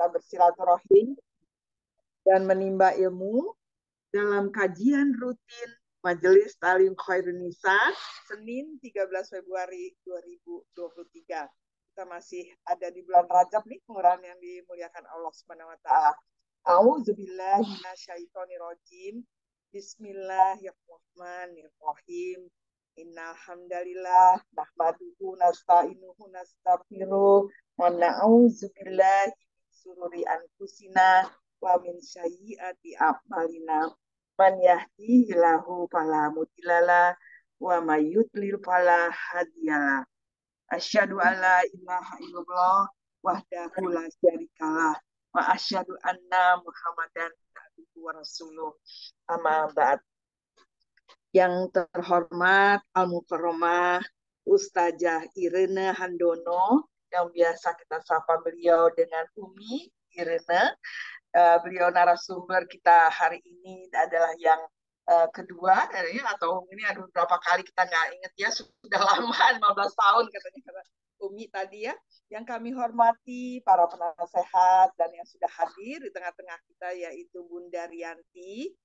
kita bersilaturahim dan menimba ilmu dalam kajian rutin Majelis Talim Khairun Nisa Senin 13 Februari 2023. Kita masih ada di bulan Rajab nih, pengurangan yang dimuliakan Allah Subhanahu wa taala. A'udzubillahi minasyaitonirrajim. Bismillahirrahmanirrahim. Innal hamdalillah nahmaduhu nasta'inuhu nastaghfiruh wa na'udzubillahi min sururi anfusina wa min sayyiati a'malina. Man yahdihillahu fala mudhillalah wa may yudlil fala hadiyalah. Asyhadu an la ilaha illallah wahdahu la syarikalah wa asyhadu anna Muhammadan abduhu wa rasuluh. Amma ba'd. Yang terhormat Al-Mukarramah Ustazah Irene Handono, yang biasa kita sapa beliau dengan Umi Irene. Beliau narasumber kita hari ini adalah yang kedua, atau ini ada beberapa kali kita nggak inget ya, sudah lama 15 tahun katanya kata Umi tadi ya. Yang kami hormati para penasehat dan yang sudah hadir di tengah-tengah kita, yaitu Bunda Rianti,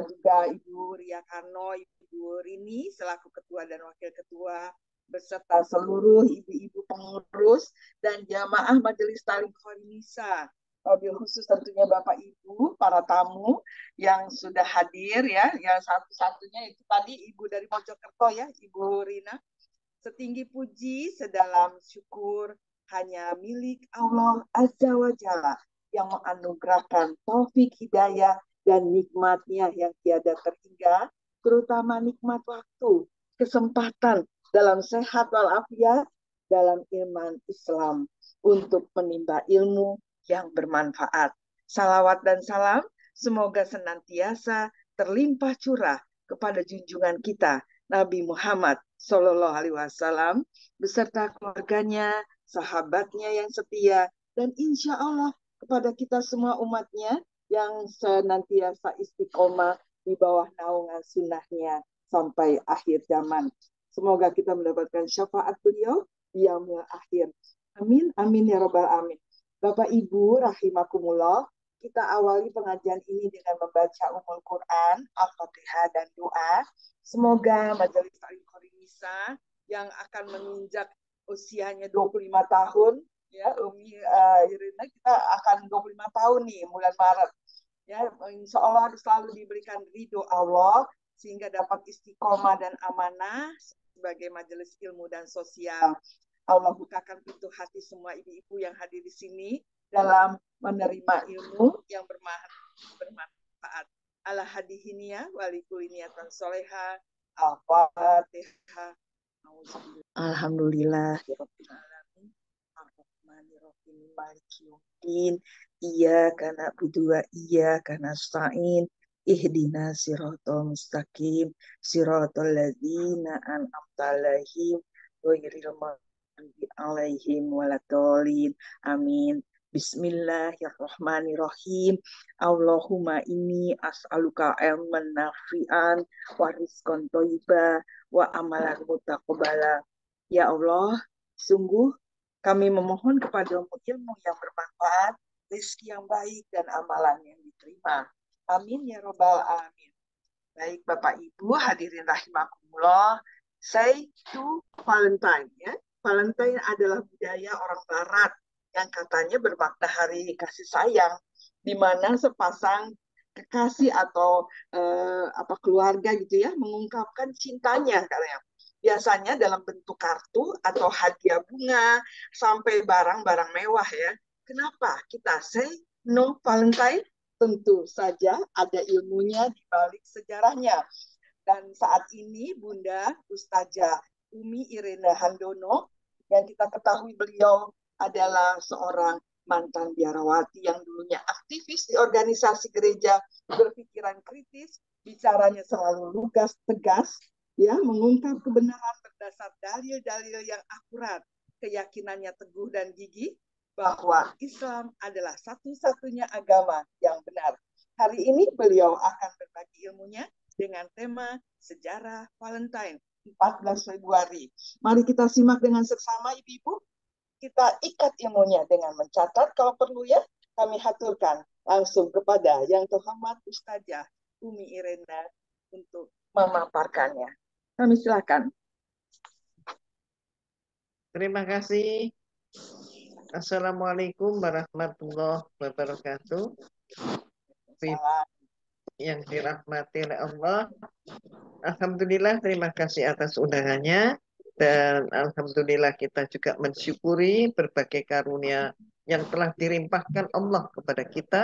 juga Ibu Ria Karno, Ibu Rini selaku ketua dan wakil ketua, beserta seluruh ibu-ibu pengurus dan jamaah Majelis Talim Khairun Nisa. Wabil khusus tentunya Bapak Ibu, para tamu yang sudah hadir ya, yang satu-satunya itu tadi Ibu dari Mojokerto ya, Ibu Rina. Setinggi puji, sedalam syukur hanya milik Allah Azza wa Jalla yang menganugerahkan taufik hidayah dan nikmatnya yang tiada terhingga, terutama nikmat waktu, kesempatan dalam sehat walafiat, dalam iman Islam untuk menimba ilmu yang bermanfaat. Salawat dan salam semoga senantiasa terlimpah curah kepada junjungan kita Nabi Muhammad Sallallahu Alaihi Wasallam beserta keluarganya, sahabatnya yang setia, dan insya Allah kepada kita semua umatnya yang senantiasa istiqomah di bawah naungan sunnahnya sampai akhir zaman. Semoga kita mendapatkan syafaat beliau di yaumil akhir. Amin, amin ya rabbal alamin. Bapak Ibu rahimakumullah, kita awali pengajian ini dengan membaca Ummul Quran, Al-Fatihah dan doa. Semoga Majelis Talim Khairun Nisa yang akan menginjak usianya 25 tahun, ya Umi Irina, kita akan 25 tahun nih bulan Maret. Ya, insya Allah selalu diberikan ridho Allah sehingga dapat istiqomah dan amanah sebagai majelis ilmu dan sosial. Allah bukakan pintu hati semua ibu-ibu yang hadir di sini dalam menerima ilmu yang bermanfaat. Ala hadihinia walikuliniatan soleha. Al-Fatihah. Alhamdulillah. Ar-Rahmanir-Rahim. Maliki yaumiddin. Iyyaka na'budu wa iyyaka nasta'in. Ihdina siratal mustaqim. Siratal ladzina an'amta 'alaihim ghairil maghdubi 'alaihim waladdallin. Amin. Bismillahirrahmanirrahim. Allahumma inni as'aluka ilman nafi'an wa rizqan thayyiban wa amalan mutaqabbala. Ya Allah, sungguh kami memohon kepadamu ilmu yang bermanfaat, rezeki yang baik, dan amalan yang diterima. Amin ya robbal alamin. Baik Bapak Ibu hadirin rahimakumullah, say to Valentine ya. Valentine adalah budaya orang Barat yang katanya bermakna hari kasih sayang, di mana sepasang kekasih atau keluarga gitu ya mengungkapkan cintanya katanya. Biasanya dalam bentuk kartu atau hadiah bunga sampai barang-barang mewah ya. Kenapa kita say no Valentine? Tentu saja ada ilmunya di balik sejarahnya. Dan saat ini Bunda Ustazah Umi Irene Handono, yang kita ketahui beliau adalah seorang mantan biarawati yang dulunya aktivis di organisasi gereja, berpikiran kritis, bicaranya selalu lugas, tegas, ya, mengungkap kebenaran berdasar dalil-dalil yang akurat, keyakinannya teguh dan gigih bahwa Islam adalah satu-satunya agama yang benar. Hari ini beliau akan berbagi ilmunya dengan tema sejarah Valentine 14 Februari. Mari kita simak dengan seksama Ibu-ibu. kita ikat ilmunya dengan mencatat kalau perlu ya. Kami haturkan langsung kepada Yang Terhormat Ustazah Umi Irena untuk memaparkannya. Kami silakan. Terima kasih. Assalamualaikum warahmatullahi wabarakatuh. Salam. Yang dirahmati oleh Allah. Alhamdulillah, terima kasih atas undangannya. Dan Alhamdulillah kita juga mensyukuri berbagai karunia yang telah dilimpahkan Allah kepada kita,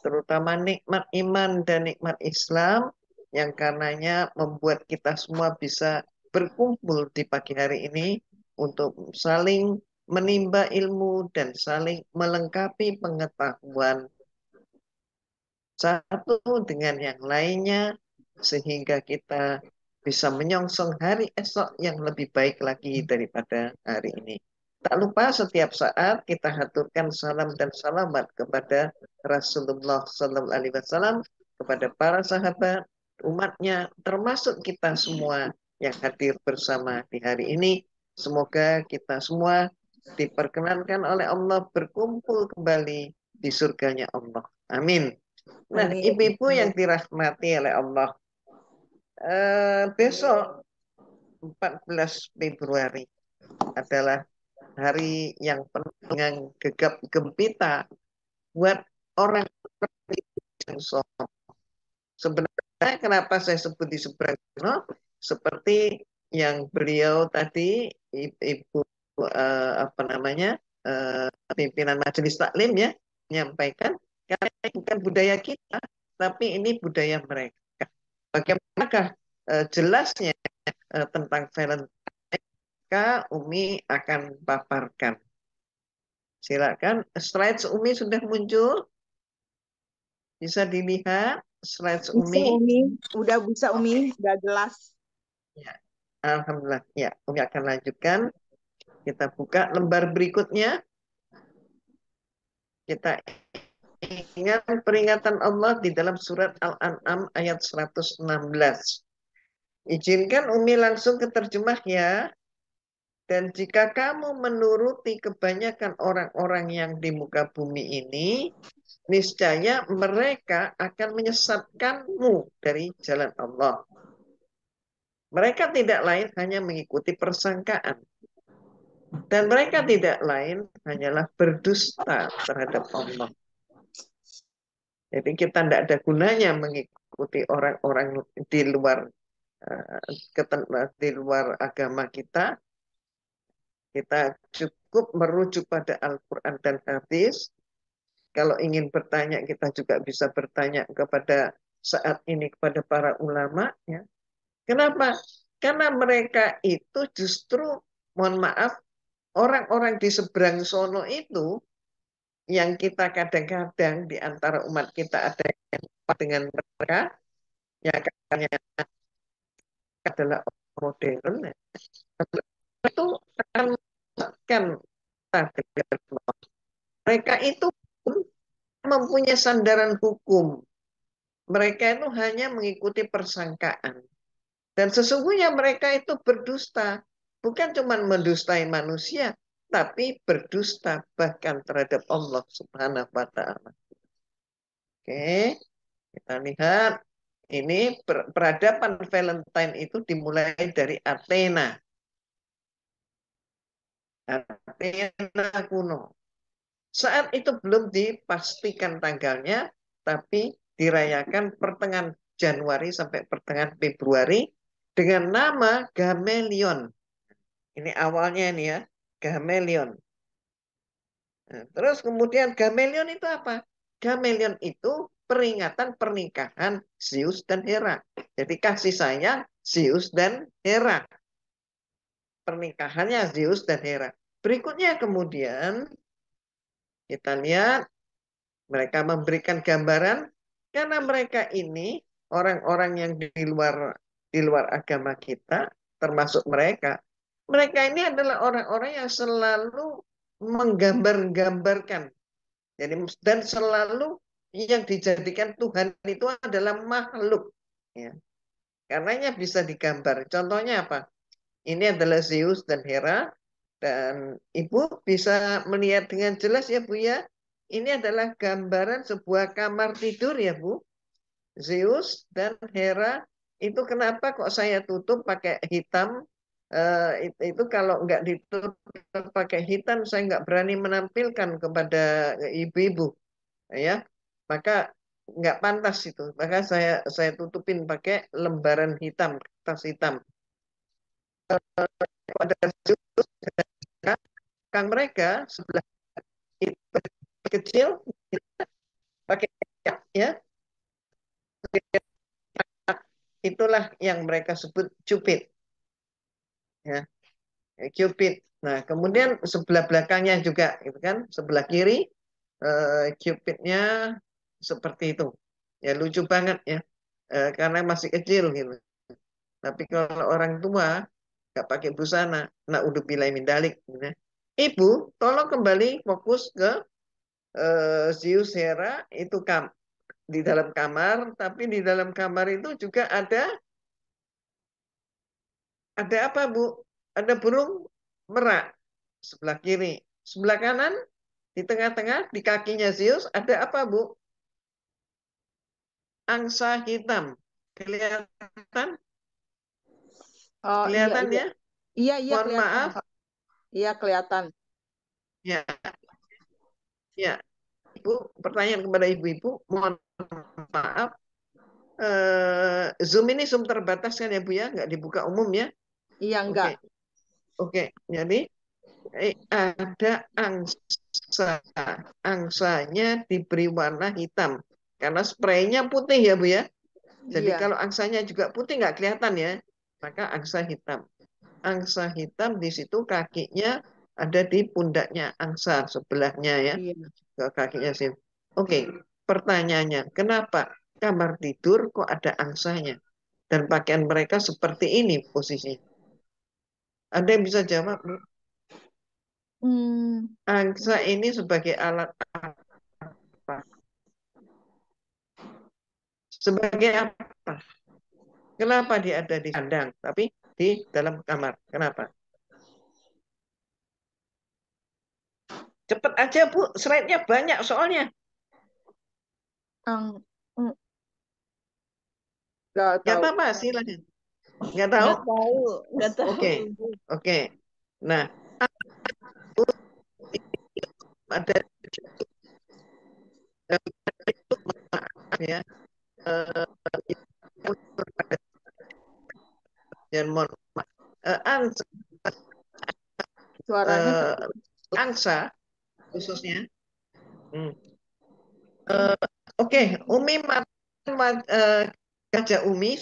terutama nikmat iman dan nikmat Islam, yang karenanya membuat kita semua bisa berkumpul di pagi hari ini untuk saling menimba ilmu dan saling melengkapi pengetahuan satu dengan yang lainnya, sehingga kita bisa menyongsong hari esok yang lebih baik lagi daripada hari ini. Tak lupa setiap saat kita haturkan salam dan salamat kepada Rasulullah Sallallahu Alaihi Wasallam, kepada para sahabat, umatnya, termasuk kita semua yang hadir bersama di hari ini. Semoga kita semua diperkenankan oleh Allah berkumpul kembali di surganya Allah. Amin. Nah, Amin. ibu-ibu yang dirahmati oleh Allah, besok 14 Februari adalah hari yang penuh dengan gegap gempita buat orang yang soleh. Sebenarnya kenapa saya sebut di seberang sono? Seperti yang beliau tadi, ibu apa namanya, pimpinan Majelis Taklim ya, menyampaikan, karena ini bukan budaya kita, tapi ini budaya mereka. Bagaimanakah jelasnya tentang Valentine? Umi akan paparkan. Silakan, slides Umi sudah muncul, bisa dilihat slides Bisa Umi. Umi, udah bisa Umi, udah jelas. Ya, Alhamdulillah. Ya, Umi akan lanjutkan. Kita buka lembar berikutnya. Kita ingat peringatan Allah di dalam surat Al-An'am ayat 116. Izinkan Umi langsung ke terjemah ya. Dan jika kamu menuruti kebanyakan orang-orang yang di muka bumi ini, niscaya mereka akan menyesatkanmu dari jalan Allah. Mereka tidak lain hanya mengikuti persangkaan. Dan mereka tidak lain hanyalah berdusta terhadap Allah. Jadi kita tidak ada gunanya mengikuti orang-orang di luar di luar agama kita. Kita cukup merujuk pada Al-Quran dan hadis. Kalau ingin bertanya, kita juga bisa bertanya kepada saat ini kepada para ulama. Ya. Kenapa? Karena mereka itu justru, mohon maaf, orang-orang di seberang sono itu yang kita kadang-kadang di antara umat kita ada yang dengan mereka, yang katanya adalah modern, ya. Itu akan menyesatkan mereka itu mempunyai sandaran hukum. Mereka itu hanya mengikuti persangkaan. Dan sesungguhnya mereka itu berdusta. Bukan cuma mendustai manusia, tapi berdusta bahkan terhadap Allah Subhanahu wa Ta'ala. Oke, kita lihat. Ini peradaban Valentine itu dimulai dari Athena. Athena kuno. Saat itu belum dipastikan tanggalnya, tapi dirayakan pertengahan Januari sampai pertengahan Februari dengan nama Gamelion. Ini awalnya nih ya, Gamelion. Nah, terus kemudian Gamelion itu apa? Gamelion itu peringatan pernikahan Zeus dan Hera. Jadi kasih sayang Zeus dan Hera. Pernikahannya Zeus dan Hera. Berikutnya kemudian kita lihat mereka memberikan gambaran karena mereka ini orang-orang yang di luar agama kita, termasuk mereka. Mereka ini adalah orang-orang yang selalu menggambar-gambarkan. Jadi dan selalu yang dijadikan Tuhan itu adalah makhluk. Ya. Karenanya bisa digambar. Contohnya apa? Ini adalah Zeus dan Hera. Dan Ibu bisa melihat dengan jelas ya Bu ya. Ini adalah gambaran sebuah kamar tidur ya Bu. Zeus dan Hera itu kenapa kok saya tutup pakai hitam? Itu kalau nggak ditutup pakai hitam saya nggak berani menampilkan kepada ibu-ibu ya. Maka nggak pantas itu. Maka saya tutupin pakai lembaran hitam, kertas hitam. Pada Zeus, kang mereka sebelah itu kecil pakai ya, itulah yang mereka sebut Cupid ya, Cupid. Nah, kemudian sebelah belakangnya juga gitu kan, sebelah kiri Cupidnya seperti itu. Ya lucu banget ya. Karena masih kecil gitu. Tapi kalau orang tua nggak pakai busana, nah udah bilai mindalik gitu ya. Ibu, tolong kembali fokus ke Zeus Hera itu di dalam kamar, tapi di dalam kamar itu juga ada apa, Bu? Ada burung merak sebelah kiri. Sebelah kanan, di tengah-tengah, di kakinya Zeus, ada apa, Bu? Angsa hitam. Kelihatan? Oh iya Kelihatan iya ya? iya iya Mohon kelihatan maaf. Pak. Iya kelihatan. Ya, ya. Ibu, pertanyaan kepada ibu-ibu, mohon maaf. Zoom ini Zoom terbatas kan ya, Bu ya? Nggak dibuka umum ya? Iya Oke, enggak. oke. Jadi, ada angsa. Angsanya diberi warna hitam. Karena spraynya putih ya Bu ya. Jadi Iya kalau angsanya juga putih nggak kelihatan ya. Maka angsa hitam. Angsa hitam di situ kakinya ada di pundaknya angsa sebelahnya ya. iya. Ke kakinya sih. Oke, pertanyaannya. Kenapa kamar tidur kok ada angsanya? Dan pakaian mereka seperti ini posisinya. Ada yang bisa jawab, Bu? Hmm, Angsa ini sebagai alat apa? Sebagai apa? Kenapa dia ada di kandang, tapi di dalam kamar? Kenapa? Cepet aja, Bu. Slide-nya banyak soalnya. ang, mm, nggak Nggak tahu. apa-apa, silakan. Nggak tahu? Nggak tahu. Nggak tahu. Oke, oke. Nah, ada ya, eh, dan mohon maaf. Angsa, Suaranya eh, tadi. angsa khususnya. Hmm. Eh, Oke, Umi Gajah Umi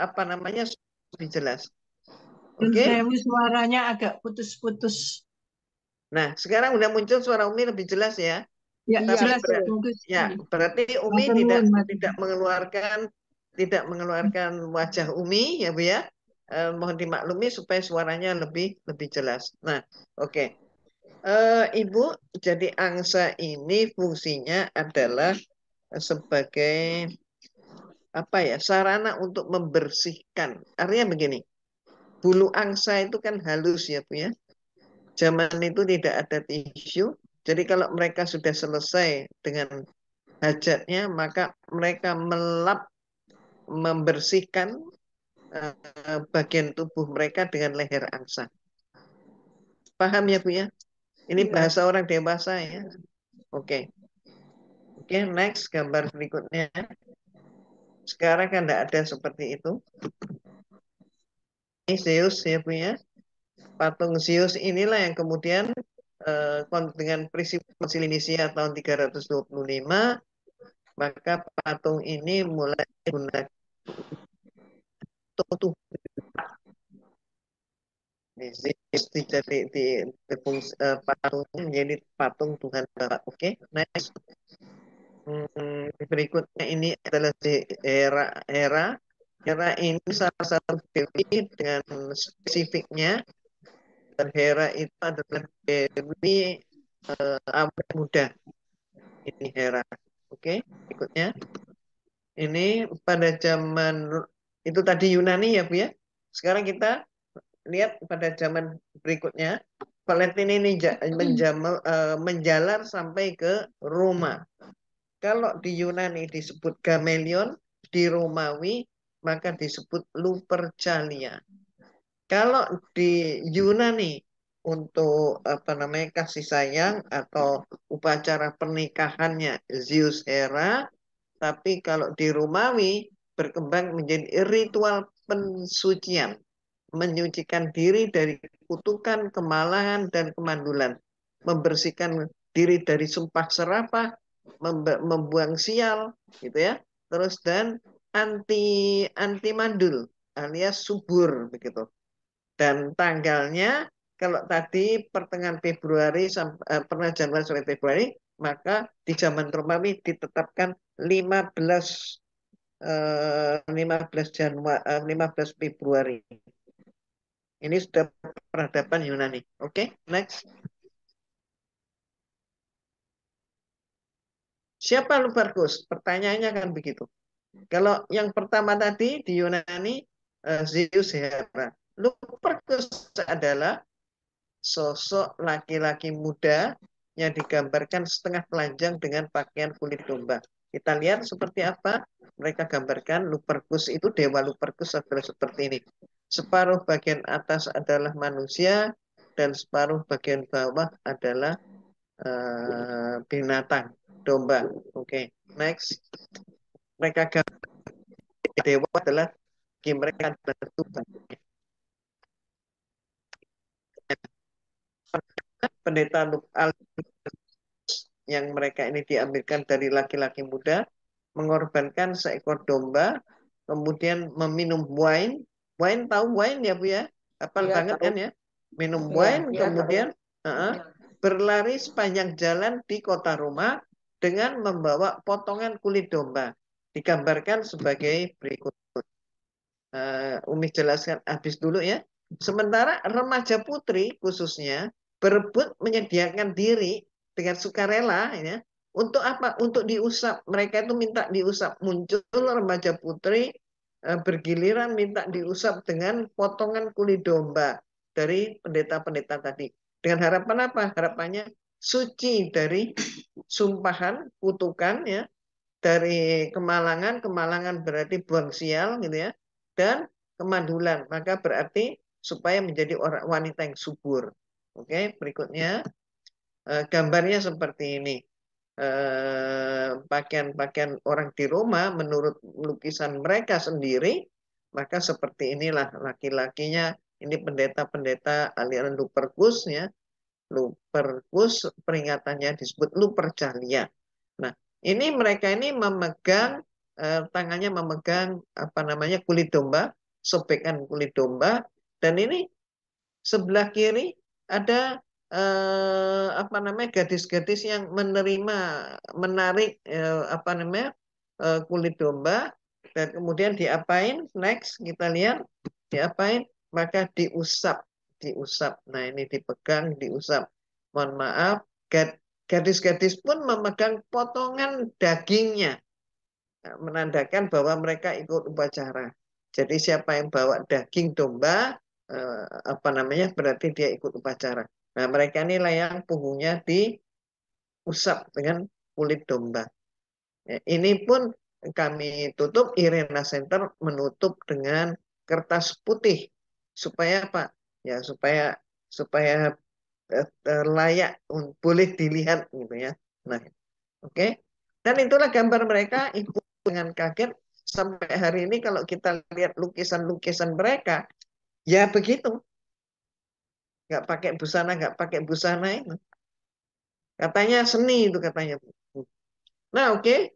apa namanya lebih jelas. Nun Oke. sewu suaranya agak putus-putus. Nah, sekarang udah muncul suara Umi lebih jelas ya. Ya, Iya Tapi jelas, betul. bagus ya sekali. berarti Umi Matur tidak nuwun, Matur tidak mengeluarkan wajah Umi ya Bu ya. Mohon dimaklumi supaya suaranya lebih lebih jelas. Nah, oke. Ibu, jadi angsa ini fungsinya adalah sebagai apa ya? Sarana untuk membersihkan. Artinya begini, bulu angsa itu kan halus ya Bu ya. Zaman itu tidak ada tisu. Jadi kalau mereka sudah selesai dengan hajatnya, maka mereka melap membersihkan bagian tubuh mereka dengan leher angsa. Paham ya Bu ya? Ini Iya. bahasa orang dewasa ya. Oke. Oke, next gambar berikutnya. Sekarang kan tidak ada seperti itu. Ini Zeus ya Bu ya. Patung Zeus inilah yang kemudian dengan prinsip Konsil Nisia tahun 325, maka patung ini mulai digunakan untuk di fungsi, patungnya menjadi patung Tuhan Bapak. Oke, next. Berikutnya ini adalah di Hera. Hera. Hera ini salah satu dewi dengan spesifiknya. Dan Hera itu adalah dewi awet muda. Ini Hera. Oke, berikutnya. Ini pada zaman itu tadi Yunani ya Bu ya. Sekarang kita lihat pada zaman berikutnya, Valentin ini menjalar sampai ke Roma. Kalau di Yunani disebut Gamelion, di Romawi maka disebut Lupercalia. Kalau di Yunani untuk apa namanya kasih sayang atau upacara pernikahannya Zeus Hera, tapi kalau di Romawi berkembang menjadi ritual pensucian, menyucikan diri dari kutukan, kemalahan, dan kemandulan, membersihkan diri dari sumpah serapah, membuang sial, gitu ya. Terus dan anti mandul alias subur begitu. Dan tanggalnya kalau tadi pertengahan Februari pernah Januari sampai Februari, maka di zaman Romawi ditetapkan 15 Februari. Ini sudah peradaban Yunani. Oke, next. Siapa Lupercus? Pertanyaannya kan begitu. Kalau yang pertama tadi di Yunani Zeus Hera. Lupercus adalah sosok laki-laki muda yang digambarkan setengah telanjang dengan pakaian kulit domba. Kita lihat seperti apa mereka gambarkan Lupercus itu, dewa Lupercus adalah seperti ini. Separuh bagian atas adalah manusia dan separuh bagian bawah adalah binatang, domba. Oke, next. Mereka gambar dewa adalah mereka adalah Tuhan. Pendeta yang mereka ini diambilkan dari laki-laki muda, mengorbankan seekor domba, kemudian meminum wine. Wine, tahu wine ya Bu ya? Hafal Iya, banget tahu. kan ya? Minum Iya, wine, iya, kemudian berlari sepanjang jalan di kota Roma dengan membawa potongan kulit domba. Digambarkan sebagai berikut. Umi jelaskan habis dulu ya. Sementara remaja putri khususnya berebut menyediakan diri dengan sukarela ya. Untuk apa? Untuk diusap. Mereka itu minta diusap. Muncul remaja putri bergiliran minta diusap dengan potongan kulit domba dari pendeta-pendeta tadi. Dengan harapan apa? Harapannya suci dari sumpahan, kutukan ya, dari kemalangan, kemalangan berarti buang sial gitu ya, dan kemandulan, maka berarti supaya menjadi orang wanita yang subur. Oke, berikutnya gambarnya seperti ini. Pakaian-pakaian orang di Roma menurut lukisan mereka sendiri, maka seperti inilah laki-lakinya. Ini pendeta-pendeta aliran Lupercus ya. Lupercus peringatannya disebut Lupercalia. Nah, ini mereka ini memegang tangannya memegang apa namanya kulit domba, sobekan kulit domba, dan ini sebelah kiri ada apa namanya gadis-gadis yang menarik apa namanya kulit domba, dan kemudian diapain? Next kita lihat diapain? Maka diusap. Nah ini dipegang, diusap. Mohon maaf, gadis-gadis pun memegang potongan dagingnya, menandakan bahwa mereka ikut upacara. Jadi siapa yang bawa daging domba, apa namanya, berarti dia ikut upacara. Nah mereka inilah yang punggungnya diusap dengan kulit domba. Ya, ini pun kami tutup, Irena Center menutup dengan kertas putih supaya apa? Ya supaya supaya layak boleh dilihat gitu ya. Nah, oke. Dan itulah gambar mereka. Ibu dengan kaget sampai hari ini kalau kita lihat lukisan-lukisan mereka, ya begitu. Nggak pakai busana itu. Katanya seni itu katanya. Nah, oke.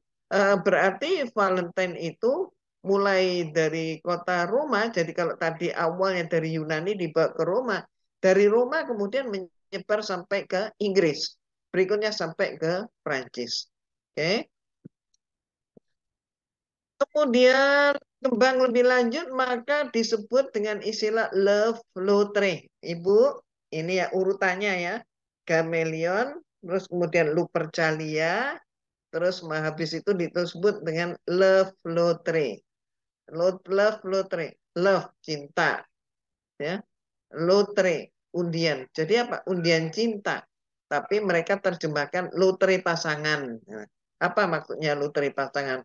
Berarti Valentine itu mulai dari kota Roma. Jadi kalau tadi awalnya dari Yunani dibawa ke Roma, dari Roma kemudian menyebar sampai ke Inggris. Berikutnya sampai ke Prancis. Oke. Kemudian kembang lebih lanjut maka disebut dengan istilah love lotre. Ibu, ini ya urutannya ya. Gamelion, terus kemudian Lupercalia, terus habis itu disebut dengan love lotre. Love lotre, love cinta, ya. lotre, undian. Jadi apa? Undian cinta. Tapi mereka terjemahkan lotre pasangan. Nah, apa maksudnya lotre pasangan?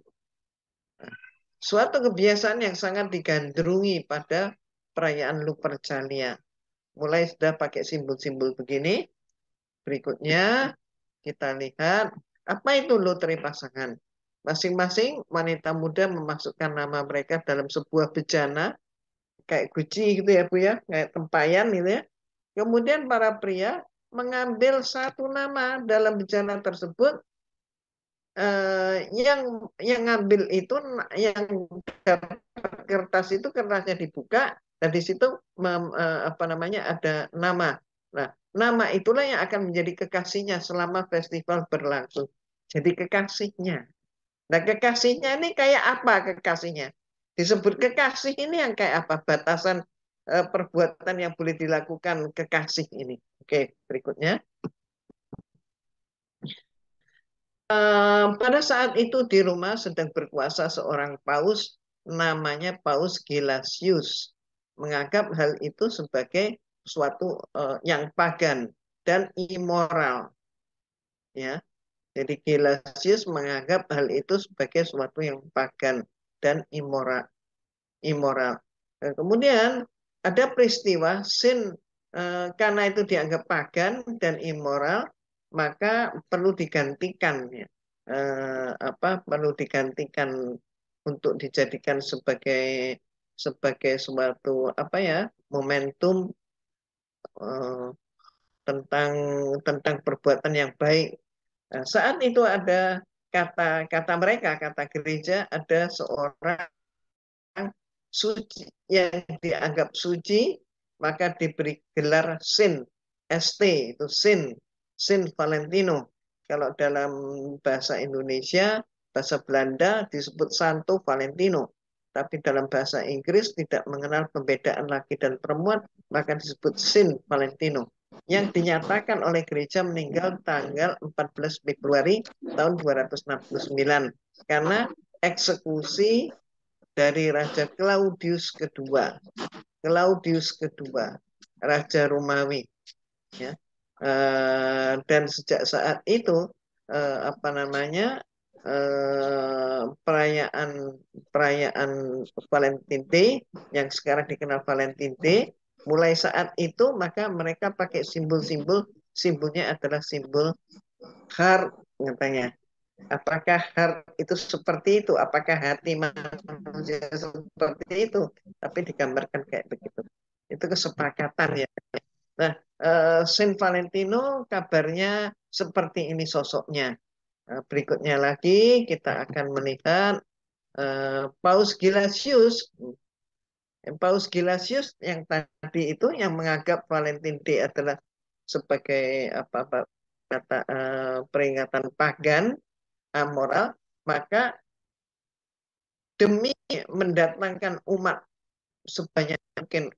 Suatu kebiasaan yang sangat digandrungi pada perayaan Lupercalia. Mulai sudah pakai simbol-simbol begini. Berikutnya kita lihat apa itu lotre pasangan. Masing-masing wanita muda memasukkan nama mereka dalam sebuah bejana kayak guci gitu ya Bu ya, kayak tempayan gitu ya. Kemudian para pria mengambil satu nama dalam bejana tersebut, yang ngambil itu yang dapat kertas itu kertasnya dibuka dan di situ apa namanya ada nama. Nah, nama itulah yang akan menjadi kekasihnya selama festival berlangsung. Jadi kekasihnya. Nah, kekasihnya ini kayak apa kekasihnya? Disebut kekasih ini yang kayak apa? Batasan perbuatan yang boleh dilakukan kekasih ini. Oke, berikutnya. Pada saat itu di Roma sedang berkuasa seorang paus namanya Paus Gelasius. Menganggap hal itu sebagai suatu yang pagan dan immoral. Ya, jadi Gelasius menganggap hal itu sebagai suatu yang pagan dan immoral. Dan kemudian ada peristiwa sin, karena itu dianggap pagan dan immoral, maka perlu digantikan ya. Perlu digantikan untuk dijadikan sebagai suatu apa ya momentum eh, tentang perbuatan yang baik. Nah, saat itu ada kata mereka, kata gereja, ada seorang suci yang dianggap suci, maka diberi gelar Saint, ST itu Saint Valentino. Kalau dalam bahasa Indonesia, bahasa Belanda disebut Santo Valentino. Tapi dalam bahasa Inggris tidak mengenal pembedaan laki dan perempuan, maka disebut Saint Valentino. Yang dinyatakan oleh gereja meninggal tanggal 14 Februari tahun 269 karena eksekusi dari Raja Claudius kedua. Claudius kedua, Raja Romawi. Ya. Dan sejak saat itu apa namanya perayaan Valentine Day yang sekarang dikenal Valentine Day, mulai saat itu maka mereka pakai simbolnya adalah simbol heart katanya. Apakah heart itu seperti itu? Apakah hati manusia seperti itu? Tapi digambarkan kayak begitu. Itu kesepakatan ya. Nah, Saint Valentino kabarnya seperti ini sosoknya. Berikutnya lagi kita akan melihat Paus Gelasius. Paus Gelasius yang tadi itu yang menganggap Valentine Day adalah sebagai kata peringatan pagan, amoral, maka demi mendatangkan umat sebanyak mungkin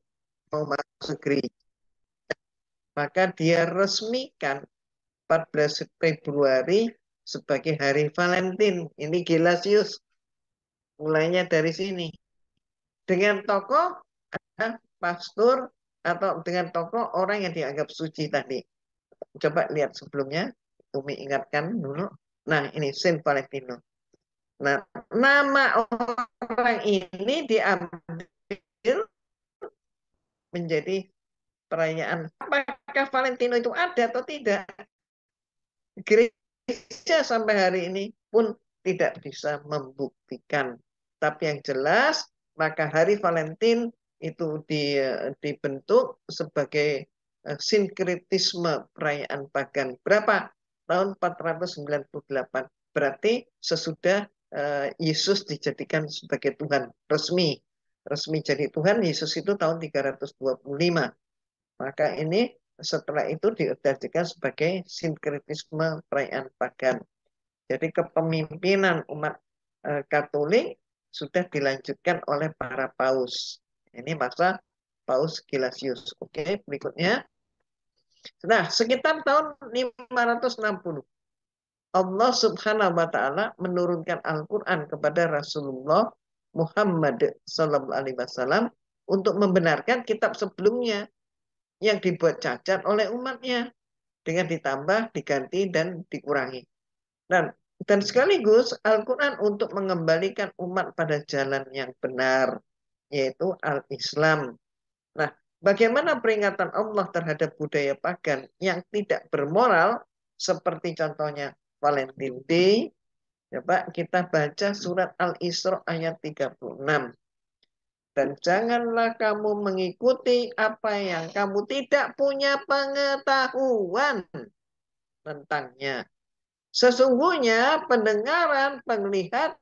mau masuk gereja, maka dia resmikan 14 Februari sebagai hari Valentine. Ini Gelasius. Mulainya dari sini. Dengan tokoh pastor atau dengan tokoh orang yang dianggap suci tadi. Coba lihat sebelumnya. Umi ingatkan dulu. Nah, ini Saint Valentino. Nah, nama orang ini diambil menjadi perayaan. Apakah Valentino itu ada atau tidak? Gereja sampai hari ini pun tidak bisa membuktikan. Tapi yang jelas, maka hari Valentine itu dibentuk sebagai sinkretisme perayaan pagan. Berapa? Tahun 498. Berarti sesudah Yesus dijadikan sebagai Tuhan resmi. Resmi jadi Tuhan, Yesus itu tahun 325. Maka ini setelah itu diartikan sebagai sinkretisme perayaan pagan. Jadi kepemimpinan umat Katolik sudah dilanjutkan oleh para paus. Ini masa Paus Gelasius. Oke, berikutnya. Nah, sekitar tahun 560 Allah Subhanahu wa taala menurunkan Al-Qur'an kepada Rasulullah Muhammad sallallahu alaihi wasallam untuk membenarkan kitab sebelumnya yang dibuat cacat oleh umatnya dengan ditambah, diganti, dan dikurangi. Dan sekaligus Al-Quran untuk mengembalikan umat pada jalan yang benar, yaitu Al-Islam. Nah, bagaimana peringatan Allah terhadap budaya pagan yang tidak bermoral, seperti contohnya Valentine Day? Coba kita baca surat Al-Isra ayat 36. Dan janganlah kamu mengikuti apa yang kamu tidak punya pengetahuan tentangnya. Sesungguhnya pendengaran, penglihatan,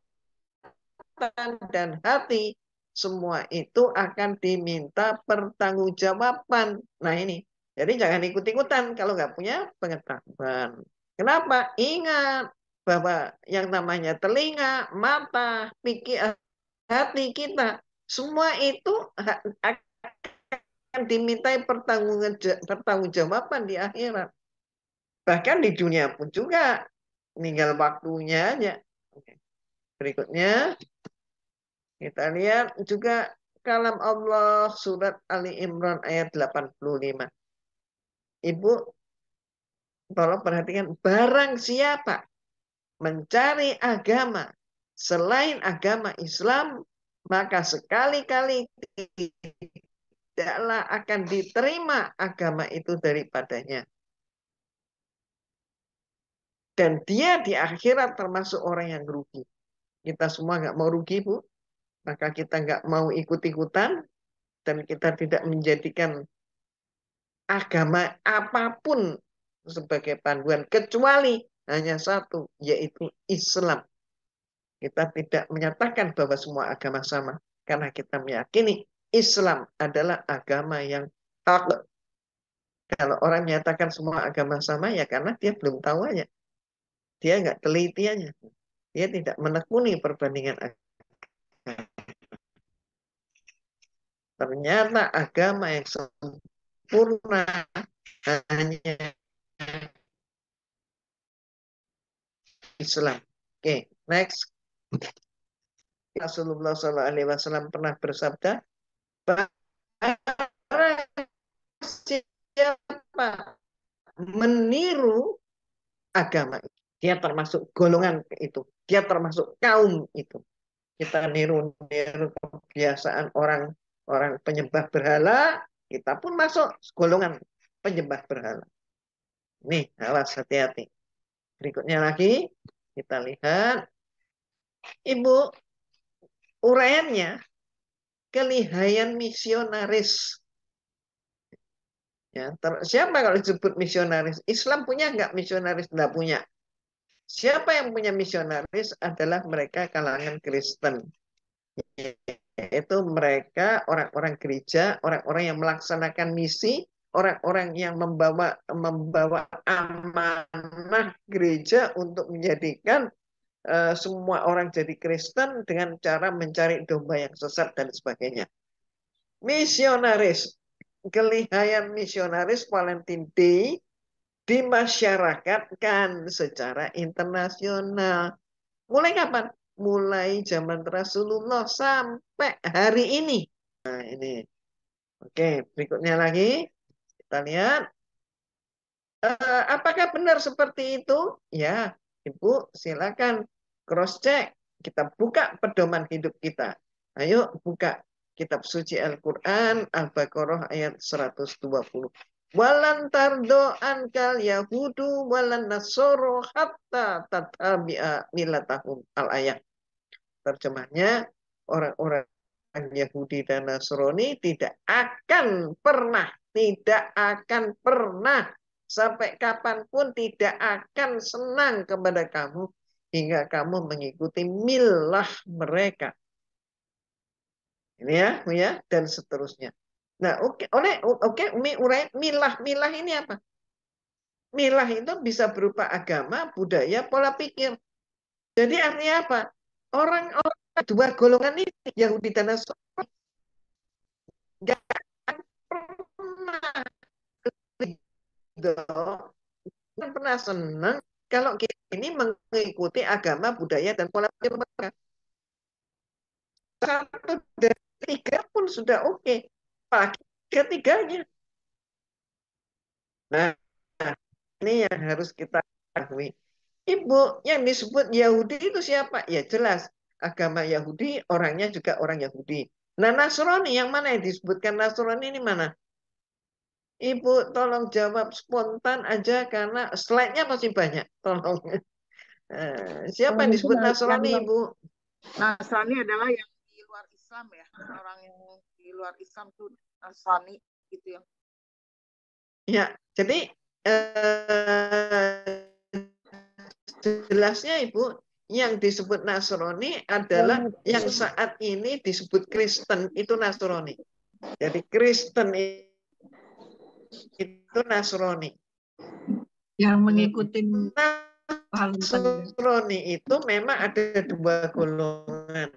dan hati, semua itu akan diminta pertanggungjawaban. Nah ini, jadi jangan ikut-ikutan kalau nggak punya pengetahuan. Kenapa? Ingat bahwa yang namanya telinga, mata, pikir, hati kita, semua itu akan dimintai pertanggungjawaban di akhirat. Bahkan di dunia pun juga, tinggal waktunya aja. Oke. Berikutnya, kita lihat juga kalam Allah surat Ali Imran ayat 85. Ibu, tolong perhatikan, barang siapa mencari agama selain agama Islam, maka sekali-kali tidaklah akan diterima agama itu daripadanya. Dan dia di akhirat termasuk orang yang rugi. Kita semua nggak mau rugi, Bu. Maka kita nggak mau ikut-ikutan, dan kita tidak menjadikan agama apapun sebagai panduan, kecuali hanya satu, yaitu Islam. Kita tidak menyatakan bahwa semua agama sama, karena kita meyakini Islam adalah agama yang hak. Kalau orang menyatakan semua agama sama, ya karena dia belum tahu aja. Dia nggak teliti aja. Dia tidak menekuni perbandingan agama. Ternyata agama yang sempurna hanya Islam. Oke, next. Rasulullah SAW pernah bersabda, barang siapa meniru agama, dia termasuk golongan itu, dia termasuk kaum itu. Kita niru-niru kebiasaan orang penyembah berhala, kita pun masuk golongan penyembah berhala. Nih, awas, hati-hati. Berikutnya lagi, kita lihat. Ibu, uraiannya, kelihayan misionaris. Ya, siapa kalau disebut misionaris? Islam punya nggak misionaris? Nggak punya. Siapa yang punya misionaris adalah mereka kalangan Kristen. Yaitu mereka orang-orang gereja, orang-orang yang melaksanakan misi, orang-orang yang membawa amanah gereja untuk menjadikan semua orang jadi Kristen dengan cara mencari domba yang sesat dan sebagainya. Misionaris, kelihayan misionaris Valentine Day dimasyarakatkan secara internasional. Mulai kapan? Mulai zaman Rasulullah sampai hari ini. Nah, ini. Oke, berikutnya lagi. Kita lihat. Apakah benar seperti itu? Ya, Ibu, silakan cross-check. Kita buka pedoman hidup kita. Ayo buka kitab suci Al-Quran, Al-Baqarah ayat 120. Walan tardo ankal yahudu walan nasoro hatta tatabi'a milatahum. Al-ayat. Terjemahnya, orang-orang Yahudi dan Nasrani tidak akan pernah, sampai kapanpun tidak akan senang kepada kamu, hingga kamu mengikuti milah mereka. Ini ya, dan seterusnya. Nah, Umi urai milah ini apa? Milah itu bisa berupa agama, budaya, pola pikir. Jadi artinya apa? Orang-orang dua golongan ini, Yahudi dan Nasrani, nggak akan pernah ridho, nggak pernah senang kalau kita ini mengikuti agama, budaya, dan pola pikir mereka. Satu dari tiga pun sudah oke. Apalagi ketiganya. Nah, ini yang harus kita ketahui. Ibu, yang disebut Yahudi itu siapa? Ya jelas, agama Yahudi, orangnya juga orang Yahudi. Nah, Nasrani, yang mana yang disebutkan Nasrani ini mana? Ibu, tolong jawab spontan aja karena slide-nya masih banyak. Tolong. Siapa yang Mungkin disebut yang Nasrani, Ibu? Nasrani adalah yang di luar Islam ya, orang yang di luar Islam tuh Nasrani gitu ya. Ya, jadi jelasnya Ibu, yang disebut Nasrani adalah yang saat ini disebut Kristen, itu Nasrani. Jadi Kristen itu Nasrani. Yang mengikuti Valentine. Nasrani itu memang ada dua golongan.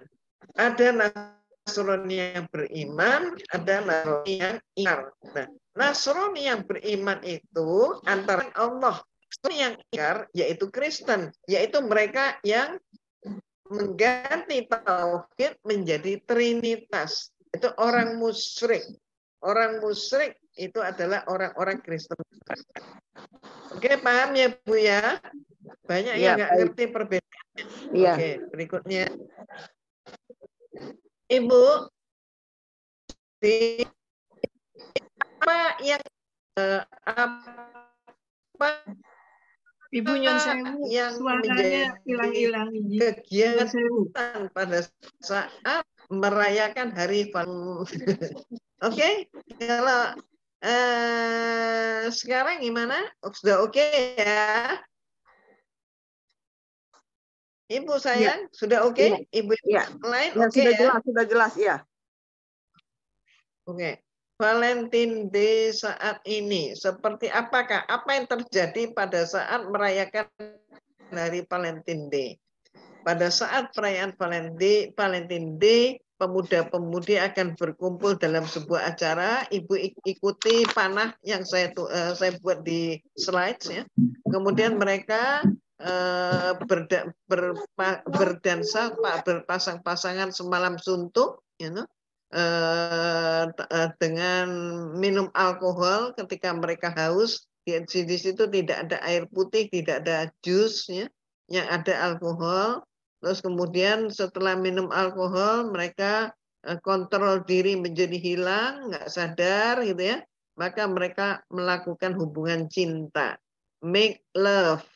Ada Nasrani yang beriman, ada Nasrani yang ingkar. Nah, Nasrani yang beriman itu antara Allah. Nasrani yang ingkar yaitu Kristen, yaitu mereka yang mengganti tauhid menjadi trinitas. Itu orang musyrik. Orang musyrik itu adalah orang-orang Kristen. Oke, paham ya Bu ya? Banyak yang nggak ngerti perbedaan. Iya. Oke, berikutnya. Ibu, di apa yang apa Ibu Nyon Sewu, yang suaranya menjadi hilang-hilang ini. Nyon Sewu. kegiatan pada saat merayakan Hari Valentine? Oke, kalau sekarang gimana? Sudah oke ya? Ibu sayang, sudah oke? Ibu Iya. lain Ya, oke ya? sudah jelas ya. Oke. Valentine Day saat ini seperti apakah? Apa yang terjadi pada saat merayakan Hari Valentine Day? Pada saat perayaan Valentine Day, pemuda-pemudi akan berkumpul dalam sebuah acara. Ibu ikuti panah yang saya buat di slides ya. Kemudian mereka berdansa, berpasang-pasangan semalam suntuk, you know, dengan minum alkohol ketika mereka haus. Di situ tidak ada air putih, tidak ada jus, ya, yang ada alkohol. Terus kemudian setelah minum alkohol, mereka kontrol diri menjadi hilang, nggak sadar gitu ya. Maka mereka melakukan hubungan cinta, make love.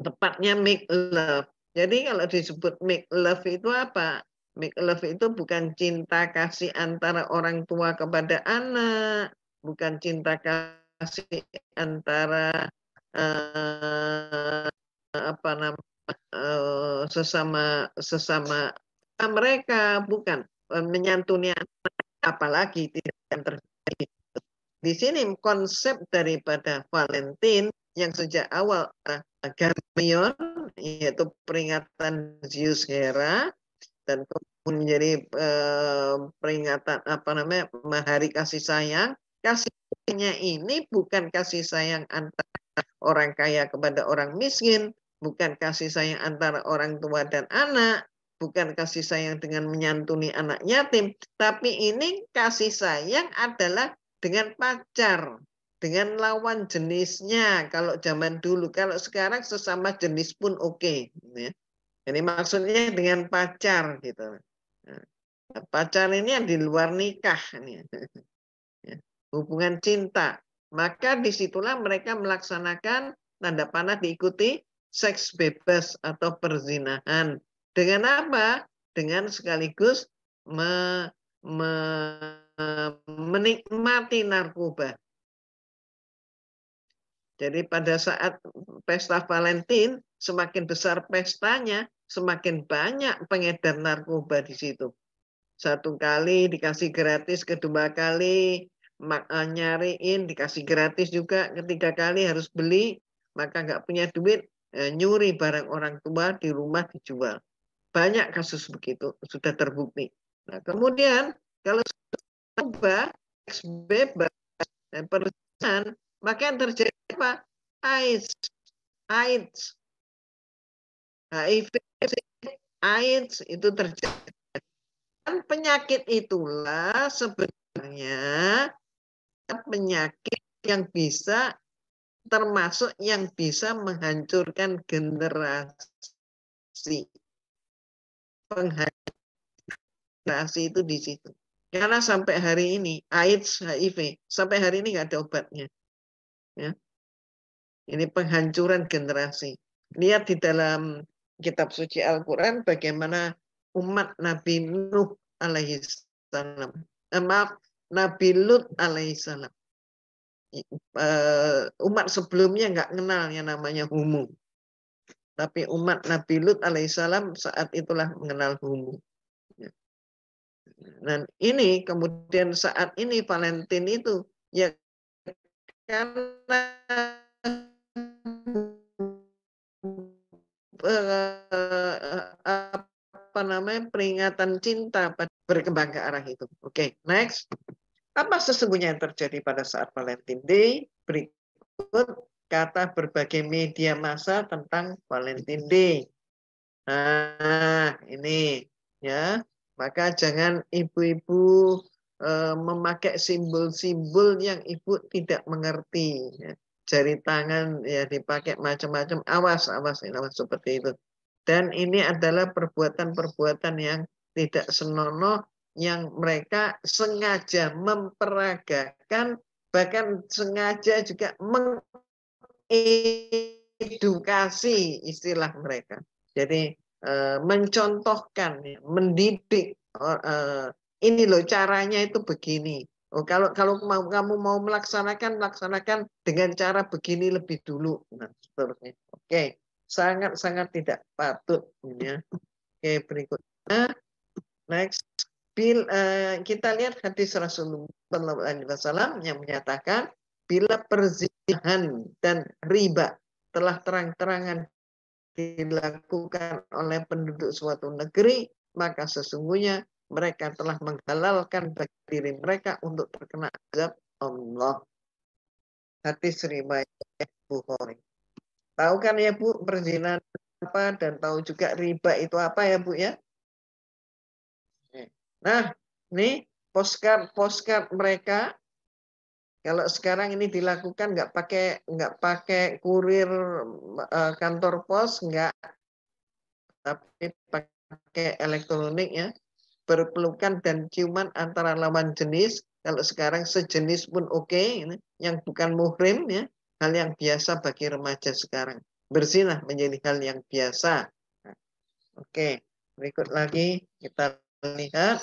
Tepatnya make love. Jadi kalau disebut make love itu apa? Make love itu bukan cinta kasih antara orang tua kepada anak, bukan cinta kasih antara apa namanya sesama mereka, bukan menyantuni anak, apalagi tidak yang terjadi. Di sini konsep daripada Valentine yang sejak awal Gamion, yaitu peringatan Zeus Hera, dan kemudian menjadi peringatan apa namanya hari kasih sayang. Kasih sayangnya ini bukan kasih sayang antara orang kaya kepada orang miskin, bukan kasih sayang antara orang tua dan anak, bukan kasih sayang dengan menyantuni anak yatim, tapi ini kasih sayang adalah dengan pacar, dengan lawan jenisnya. Kalau zaman dulu, kalau sekarang sesama jenis pun oke, ya. Jadi maksudnya dengan pacar gitu. Nah, pacar ini yang di luar nikah, ini, ya, hubungan cinta. Maka disitulah mereka melaksanakan tanda panah diikuti seks bebas atau perzinahan. Dengan apa? Dengan sekaligus menikmati narkoba. Jadi pada saat pesta Valentine, semakin besar pestanya, semakin banyak pengedar narkoba di situ. Satu kali dikasih gratis, kedua kali nyariin dikasih gratis juga, ketiga kali harus beli, maka nggak punya duit, nyuri barang orang tua di rumah dijual. Banyak kasus begitu, sudah terbukti. Nah, kemudian kalau narkoba bebas dan perzinahan, maka yang terjadi apa? AIDS, AIDS, HIV, AIDS itu terjadi. Dan penyakit itulah sebenarnya penyakit yang bisa termasuk yang bisa menghancurkan generasi. Generasi itu di situ. Karena sampai hari ini AIDS, HIV, sampai hari ini nggak ada obatnya. Ya. Ini penghancuran generasi. Lihat di dalam kitab suci Al-Quran bagaimana umat Nabi Nuh alaihissalam, maaf, Nabi Lut alaihissalam. Umat sebelumnya nggak kenal yang namanya humu. Tapi umat Nabi Lut alaihissalam saat itulah mengenal humu. Dan ini kemudian saat ini Valentine itu ya karena apa namanya peringatan cinta berkembang ke arah itu. Oke, next. Apa sesungguhnya yang terjadi pada saat Valentine Day? Berikut kata berbagai media massa tentang Valentine Day. Nah, ini ya. Maka jangan ibu-ibu memakai simbol-simbol yang ibu tidak mengerti. Ya. Jari tangan ya dipakai macam-macam. Awas seperti itu. Dan ini adalah perbuatan-perbuatan yang tidak senonoh yang mereka sengaja memperagakan, bahkan sengaja juga mengedukasi istilah mereka. Jadi mencontohkan, mendidik. Ini loh caranya itu begini. Oh, kalau kamu mau melaksanakan dengan cara begini lebih dulu. Nah, seterusnya. Oke, sangat tidak patut. Ya. Oke, berikutnya. Next. Kita lihat hadis Rasulullah SAW yang menyatakan bila perzinahan dan riba telah terang-terangan dilakukan oleh penduduk suatu negeri, maka sesungguhnya mereka telah menghalalkan bagi diri mereka untuk terkena azab Allah. Hadis riwayat Bukhari. Tahu kan ya Bu perzinahan apa dan tahu juga riba itu apa ya Bu ya? Nah, nih postcard mereka kalau sekarang ini dilakukan nggak pakai kurir kantor pos, nggak, tapi pakai elektronik ya, berpelukan dan ciuman antara lawan jenis. Kalau sekarang sejenis pun oke, yang bukan muhrim ya, hal yang biasa bagi remaja sekarang. Berzinah menjadi hal yang biasa. Nah, oke, berikut lagi kita lihat.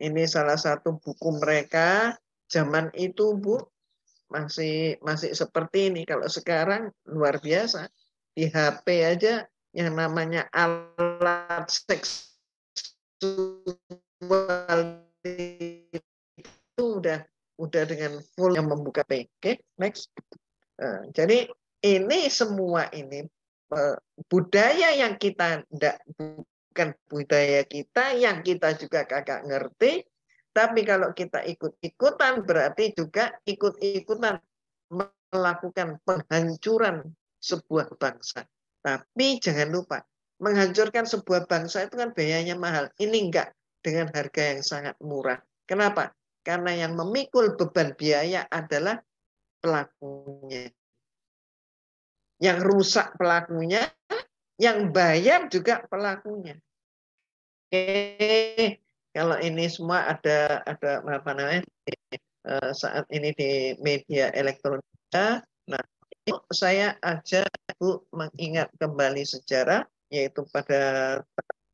Ini salah satu buku mereka zaman itu Bu, masih seperti ini. Kalau sekarang luar biasa. Di HP aja yang namanya alat seksual itu udah dengan full yang membuka HP. Oke, next. Jadi ini semua ini budaya yang kita bukan budaya kita, yang kita juga kagak ngerti. Tapi kalau kita ikut-ikutan berarti juga ikut-ikutan melakukan penghancuran sebuah bangsa. Tapi jangan lupa, menghancurkan sebuah bangsa itu kan biayanya mahal. Ini enggak, dengan harga yang sangat murah. Kenapa? Karena yang memikul beban biaya adalah pelakunya. Yang rusak pelakunya, yang bayar juga pelakunya. Oke, kalau ini semua ada apa namanya saat ini di media elektronik. Nah, saya ajak Bu mengingat kembali sejarah, yaitu pada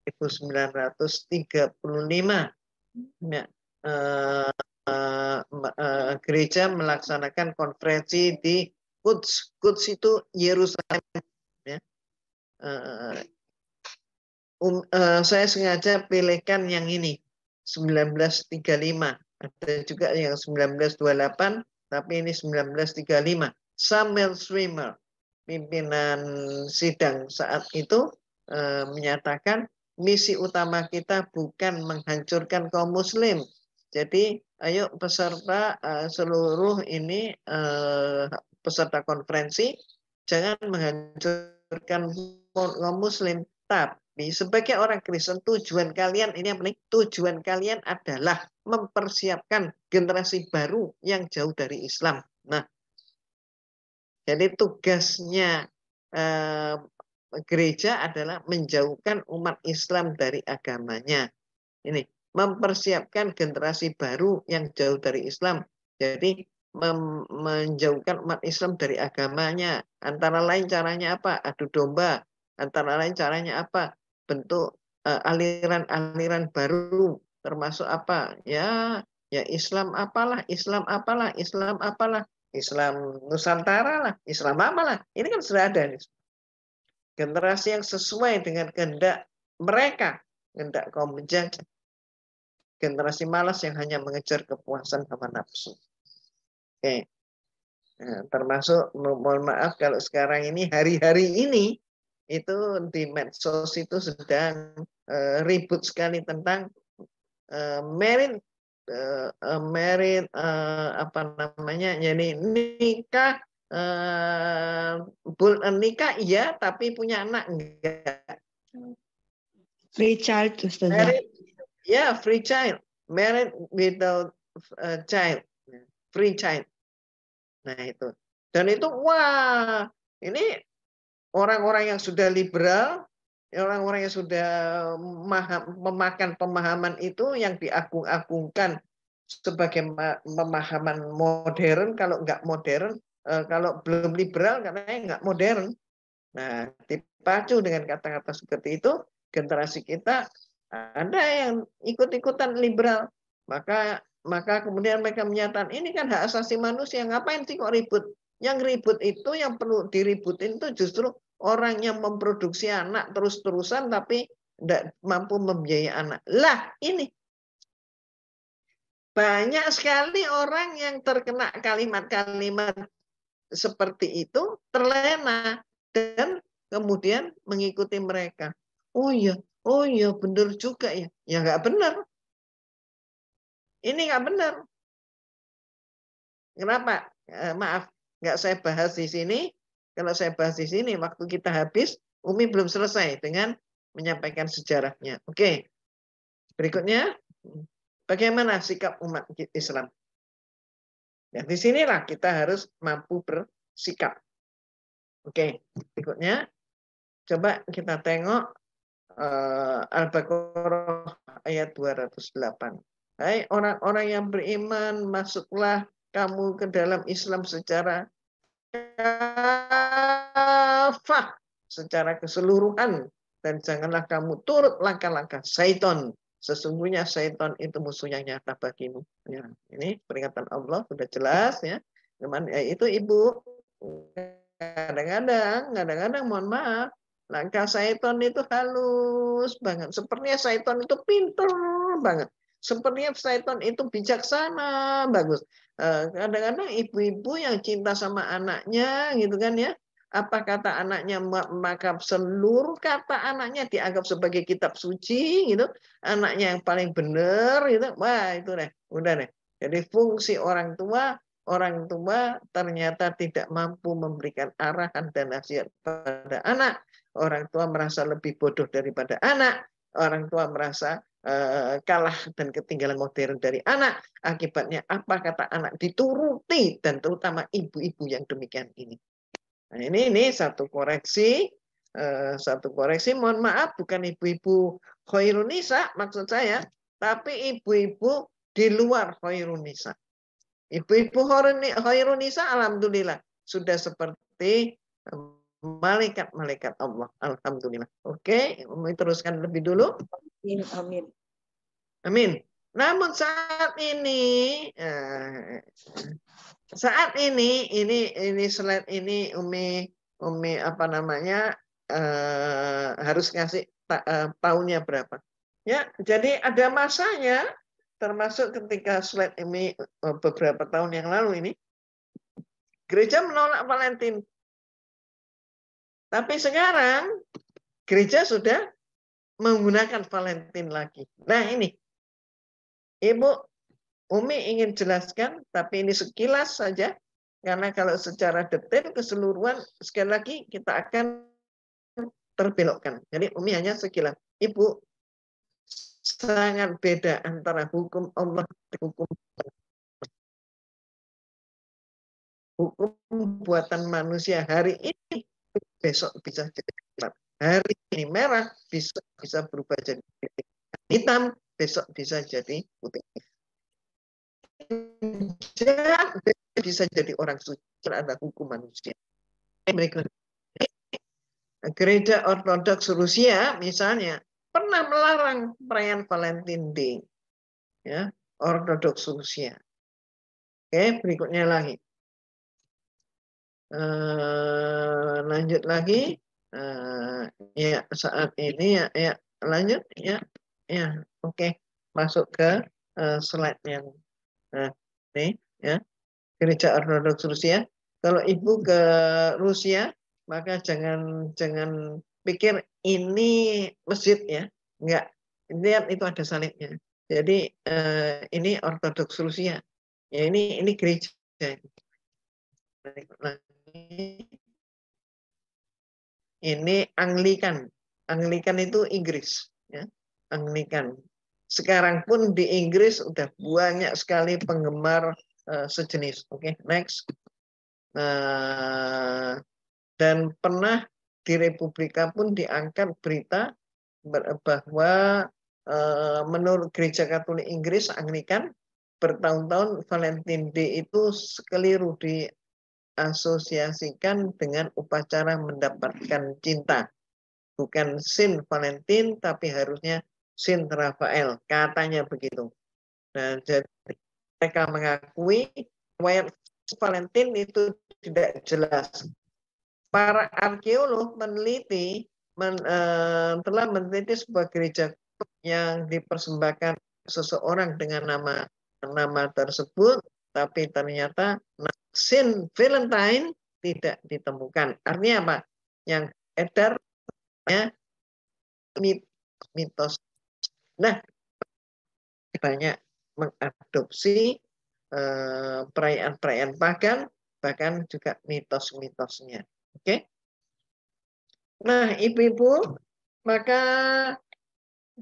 1935 ya, gereja melaksanakan konferensi di Quds. Quds itu Yerusalem. Ya. Saya sengaja pilihkan yang ini 1935. Ada juga yang 1928, tapi ini 1935. Samuel Schwimmer, pimpinan sidang saat itu, menyatakan misi utama kita bukan menghancurkan kaum muslim. Jadi ayo peserta seluruh ini peserta konferensi jangan menghancurkan kaum muslim, tapi sebagai orang Kristen tujuan kalian ini yang penting, tujuan kalian adalah mempersiapkan generasi baru yang jauh dari Islam. Nah, jadi tugasnya gereja adalah menjauhkan umat Islam dari agamanya. Ini mempersiapkan generasi baru yang jauh dari Islam. Jadi menjauhkan umat Islam dari agamanya. Antara lain caranya apa? Adu domba. Antara lain caranya apa? Bentuk aliran-aliran baru. Termasuk apa? Ya Islam apalah, Islam apalah, Islam apalah. Islam Nusantara lah, Islam apalah. Ini kan sudah ada nih. Generasi yang sesuai dengan kehendak mereka, kehendak kaum penjajah. Generasi malas yang hanya mengejar kepuasan hawa nafsu. Oke. Nah, termasuk mohon maaf kalau sekarang ini hari-hari ini itu di medsos itu sedang ribut sekali tentang merit apa namanya, jadi nikah nikah iya tapi punya anak enggak. Free child, Ustazah. Married, ya free child, married without child, free child. Nah itu, dan itu wah, ini orang-orang yang sudah liberal, orang-orang yang sudah memakan pemahaman itu yang diagung-agungkan sebagai pemahaman modern. Kalau nggak modern, kalau belum liberal katanya nggak modern. Nah, dipacu dengan kata-kata seperti itu, generasi kita ada yang ikut-ikutan liberal. Maka kemudian mereka menyatakan ini kan hak asasi manusia, ngapain sih kok ribut? Yang ribut itu, yang perlu diributin itu justru orang yang memproduksi anak terus-terusan tapi tidak mampu membiayai anak. Lah ini banyak sekali orang yang terkena kalimat-kalimat seperti itu, terlena dan kemudian mengikuti mereka. Oh iya benar juga ya. Ya nggak benar. Ini nggak benar. Kenapa? Maaf, nggak saya bahas di sini. Kalau saya bahas di sini, waktu kita habis, Umi belum selesai dengan menyampaikan sejarahnya. Oke, berikutnya, bagaimana sikap umat Islam? Ya, di sinilah kita harus mampu bersikap. Oke, berikutnya, coba kita tengok Al-Baqarah ayat 208. Hai orang-orang yang beriman, masuklah kamu ke dalam Islam secara kafah, secara keseluruhan, dan janganlah kamu turut langkah-langkah syaitan. Sesungguhnya syaitan itu musuh yang nyata bagimu. Ya, ini peringatan Allah sudah jelas ya. Itu Ibu, kadang-kadang mohon maaf, langkah syaitan itu halus banget. Sepertinya syaitan itu pintar banget. Sepertinya syaitan itu bijaksana bagus. Kadang-kadang ibu-ibu yang cinta sama anaknya gitu kan ya. Apa kata anaknya, maka seluruh kata anaknya dianggap sebagai kitab suci gitu. Anaknya yang paling benar gitu. Wah, itu deh, udah deh. Jadi fungsi orang tua ternyata tidak mampu memberikan arahan dan nasihat pada anak. Orang tua merasa lebih bodoh daripada anak. Orang tua merasa kalah dan ketinggalan modern dari anak. Akibatnya apa kata anak dituruti, dan terutama ibu-ibu yang demikian ini. Nah, ini satu koreksi. Mohon maaf, bukan ibu-ibu khairun nisa maksud saya, tapi ibu-ibu di luar khairun nisa. Ibu-ibu khairun nisa alhamdulillah sudah seperti malaikat-malaikat Allah. Alhamdulillah. Oke, Umi teruskan lebih dulu. Amin. Amin. Namun saat ini slide ini Umi apa namanya harus ngasih tahunnya berapa. Ya, jadi ada masanya, termasuk ketika slide ini beberapa tahun yang lalu ini, gereja menolak Valentine. Tapi sekarang gereja sudah menggunakan Valentine lagi. Nah ini, Ibu, Umi ingin jelaskan, tapi ini sekilas saja, karena kalau secara detail keseluruhan sekali lagi kita akan terbelokkan. Jadi Umi hanya sekilas. Ibu, sangat beda antara hukum Allah dan hukum buatan manusia hari ini, besok bisa jadi gelap. Hari ini merah, bisa berubah jadi hitam, besok bisa jadi putih. Bisa jadi orang suci, ada hukum manusia. Gereja Ortodoks Rusia misalnya pernah melarang perayaan Valentine Day, ya, Ortodoks Rusia. Oke, berikutnya lagi. Lanjut lagi. Ya, saat ini ya lanjut ya. Oke. Masuk ke slide yang ini ya. Gereja Ortodoks Rusia. Kalau Ibu ke Rusia, maka jangan pikir ini masjid ya. Enggak. Lihat itu ada salibnya. Jadi ini Ortodoks Rusia. Ya ini gereja. Ini Anglikan. Anglikan itu Inggris, ya. Anglikan. Sekarang pun di Inggris udah banyak sekali penggemar sejenis. Oke, next. Dan pernah di Republika pun diangkat berita bahwa menurut Gereja Katolik Inggris Anglikan bertahun-tahun Valentine Day itu keliru diasosiasikan dengan upacara mendapatkan cinta. Bukan Saint Valentine, tapi harusnya Saint Raphael. Katanya begitu. Nah, jadi mereka mengakui bahwa Valentine itu tidak jelas. Para arkeolog meneliti, telah meneliti sebuah gereja yang dipersembahkan seseorang dengan nama tersebut, tapi ternyata Saint Valentine tidak ditemukan. Artinya apa? Yang edar mitos. Nah, banyak mengadopsi perayaan-perayaan pagan, bahkan juga mitos-mitosnya. Oke. Nah, ibu-ibu, maka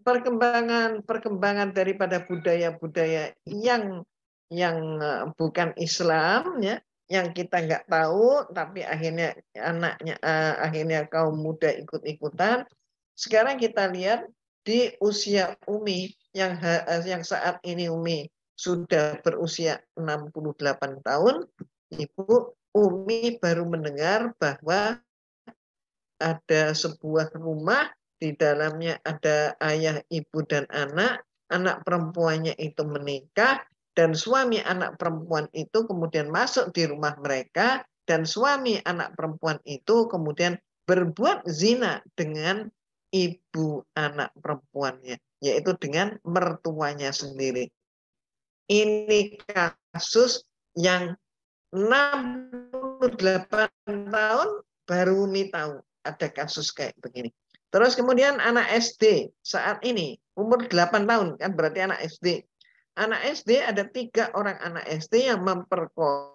perkembangan daripada budaya-budaya yang bukan Islam ya, yang kita nggak tahu, tapi akhirnya akhirnya kaum muda ikut-ikutan. Sekarang kita lihat di usia Umi yang saat ini Umi sudah berusia 68 tahun, Ibu Umi baru mendengar bahwa ada sebuah rumah, di dalamnya ada ayah, ibu, dan anak perempuannya itu menikah, dan suami anak perempuan itu kemudian masuk di rumah mereka, dan suami anak perempuan itu kemudian berbuat zina dengan ibu anak perempuannya, yaitu dengan mertuanya sendiri. Ini kasus yang 68 tahun baru Umi tahu ada kasus kayak begini. Terus kemudian anak SD saat ini umur 8 tahun, kan berarti anak SD. Anak SD ada 3 orang anak SD yang memperkosa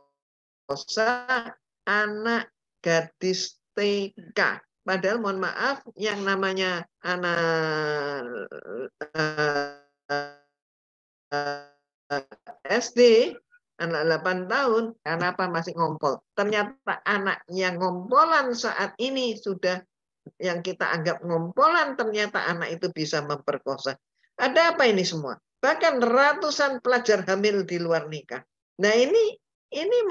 anak gadis TK. Padahal mohon maaf, yang namanya anak SD, anak 8 tahun, karena apa masih ngompol. Ternyata anak yang ngompolan saat ini sudah, yang kita anggap ngompolan, ternyata anak itu bisa memperkosa. Ada apa ini semua? Bahkan ratusan pelajar hamil di luar nikah. Nah ini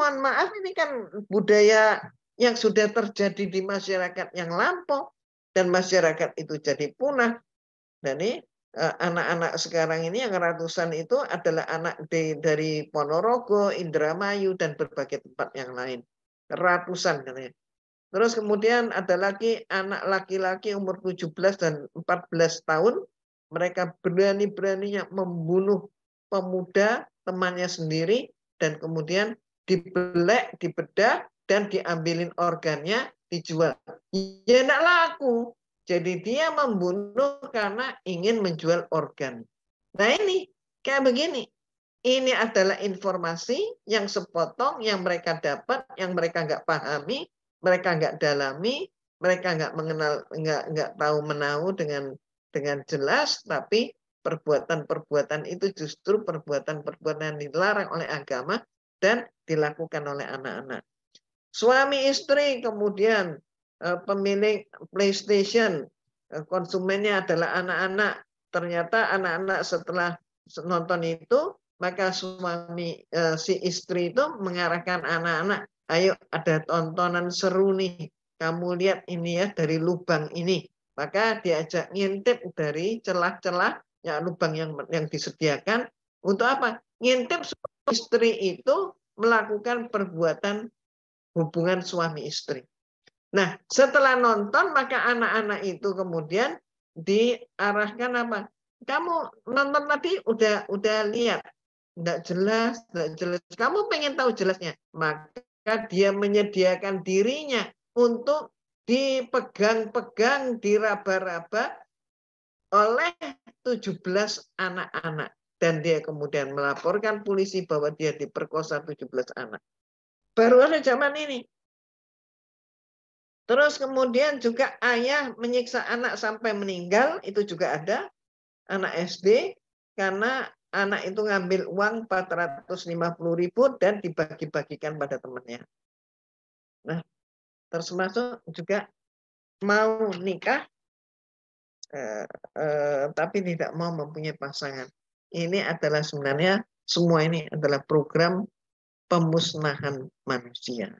mohon maaf, ini kan budaya yang sudah terjadi di masyarakat yang lampau, dan masyarakat itu jadi punah. Dan ini anak-anak sekarang ini yang ratusan itu adalah anak dari Ponorogo, Indramayu, dan berbagai tempat yang lain. Ratusan katanya. Terus kemudian ada lagi anak laki-laki umur 17 dan 14 tahun. Mereka berani-beraninya membunuh pemuda temannya sendiri, dan kemudian dibelek, dibedah, dan diambilin organnya, dijual. Ya tidak laku. Jadi dia membunuh karena ingin menjual organ. Nah ini kayak begini. Ini adalah informasi yang sepotong yang mereka dapat, yang mereka nggak pahami, mereka nggak dalami, mereka nggak mengenal, nggak tahu menahu dengan jelas, tapi perbuatan-perbuatan itu justru perbuatan-perbuatan yang dilarang oleh agama dan dilakukan oleh anak-anak. Suami istri kemudian pemilik PlayStation, konsumennya adalah anak-anak. Ternyata anak-anak setelah nonton itu, maka suami si istri itu mengarahkan anak-anak, ayo ada tontonan seru nih, kamu lihat ini ya dari lubang ini. Maka diajak ngintip dari celah-celah ya lubang yang disediakan untuk apa? Ngintip istri itu melakukan perbuatan hubungan suami istri. Nah, setelah nonton maka anak-anak itu kemudian diarahkan apa? Kamu nonton tadi udah lihat, enggak jelas. Kamu pengen tahu jelasnya, maka dia menyediakan dirinya untuk dipegang-pegang, diraba-raba oleh 17 anak-anak. Dan dia kemudian melaporkan polisi bahwa dia diperkosa 17 anak. Baru ada zaman ini. Terus kemudian juga ayah menyiksa anak sampai meninggal, itu juga ada. Anak SD, karena anak itu ngambil uang 450.000 dan dibagi-bagikan pada temannya. Nah, termasuk juga mau nikah, tapi tidak mau mempunyai pasangan. Ini adalah sebenarnya semua ini adalah program pemusnahan manusia.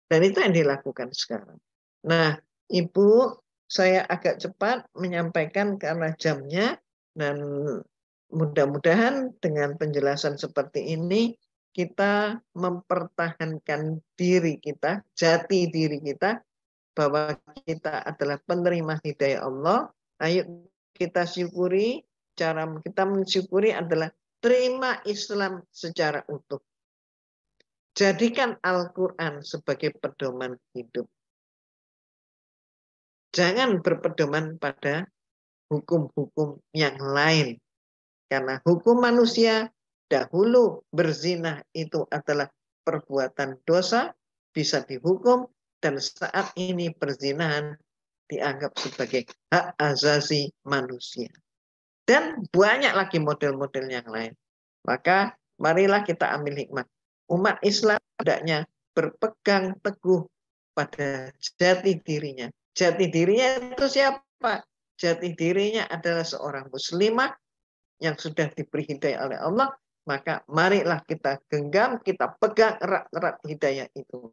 Dan itu yang dilakukan sekarang. Nah, Ibu, saya agak cepat menyampaikan karena jamnya, dan mudah-mudahan dengan penjelasan seperti ini kita mempertahankan diri kita, jati diri kita, bahwa kita adalah penerima hidayah Allah. Ayo kita syukuri, cara kita mensyukuri adalah terima Islam secara utuh. Jadikan Al-Quran sebagai pedoman hidup. Jangan berpedoman pada hukum-hukum yang lain. Karena hukum manusia dahulu berzina itu adalah perbuatan dosa, bisa dihukum, dan saat ini perzinahan dianggap sebagai hak asasi manusia. Dan banyak lagi model-model yang lain. Maka marilah kita ambil hikmah. Umat Islam hendaknya berpegang teguh pada jati dirinya. Jati dirinya itu siapa? Jati dirinya adalah seorang muslimah yang sudah diberi hidayah oleh Allah. Maka marilah kita genggam, kita pegang erat-erat hidayah itu.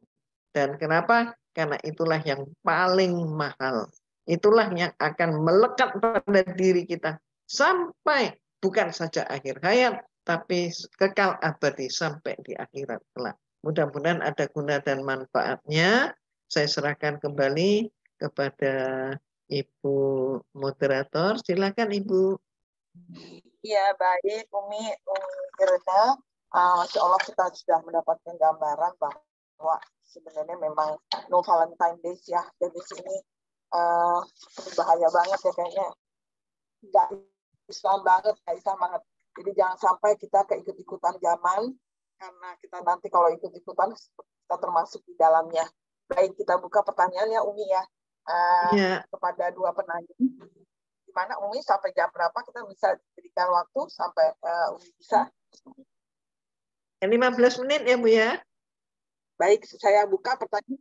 Dan kenapa? Karena itulah yang paling mahal. Itulah yang akan melekat pada diri kita sampai bukan saja akhir hayat, tapi kekal abadi sampai di akhirat kelak. Mudah-mudahan ada guna dan manfaatnya. Saya serahkan kembali kepada Ibu moderator. Silakan Ibu. Ya, baik Umi Irna. Masya Allah kita sudah mendapatkan gambaran bahwa sebenarnya memang no Valentine Days ya. Dan di sini bahaya banget ya kayaknya. Nggak Islam banget, nggak Islam banget. Jadi jangan sampai kita keikut-ikutan zaman, karena kita nanti kalau ikut-ikutan kita termasuk di dalamnya. Baik, kita buka pertanyaannya Umi ya. Kepada dua penanya. Gimana Umi, sampai jam berapa kita bisa berikan waktu sampai Umi bisa? 15 menit ya Bu ya. Baik, saya buka pertanyaan.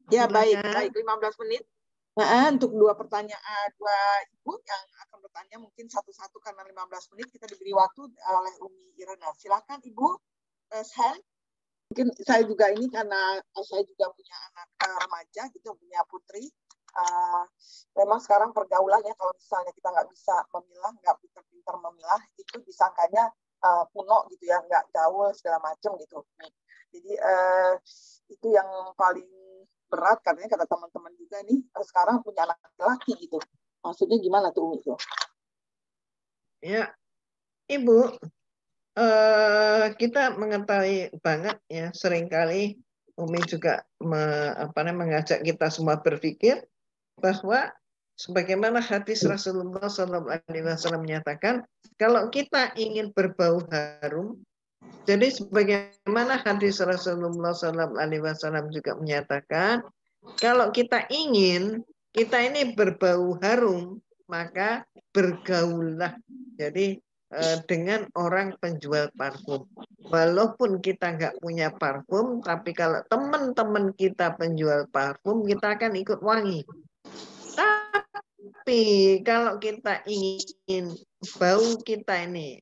Ya, baik 15 menit. Nah, untuk dua pertanyaan, dua Ibu yang akan bertanya mungkin satu-satu karena 15 menit kita diberi waktu oleh Umi Irna. Silakan Ibu, Shan. Mungkin saya juga ini karena saya juga punya anak remaja gitu, punya putri. Memang sekarang pergaulannya kalau misalnya kita nggak bisa memilah, nggak pintar-pintar memilah, itu disangkanya kuno gitu ya, nggak gaul segala macam gitu. Jadi itu yang paling berat katanya kata teman-teman juga nih, sekarang punya anak laki gitu. Maksudnya gimana tuh Umi tuh? Ya, Ibu, kita mengetahui banget ya, seringkali Umi juga mengajak kita semua berpikir bahwa sebagaimana hadis Rasulullah SAW menyatakan, kalau kita ingin berbau harum, jadi sebagaimana hadis Rasulullah SAW juga menyatakan, kalau kita ingin kita ini berbau harum, maka bergaullah. Jadi dengan orang penjual parfum. Walaupun kita nggak punya parfum, tapi kalau teman-teman kita penjual parfum, kita akan ikut wangi. Tapi kalau kita ingin bau kita ini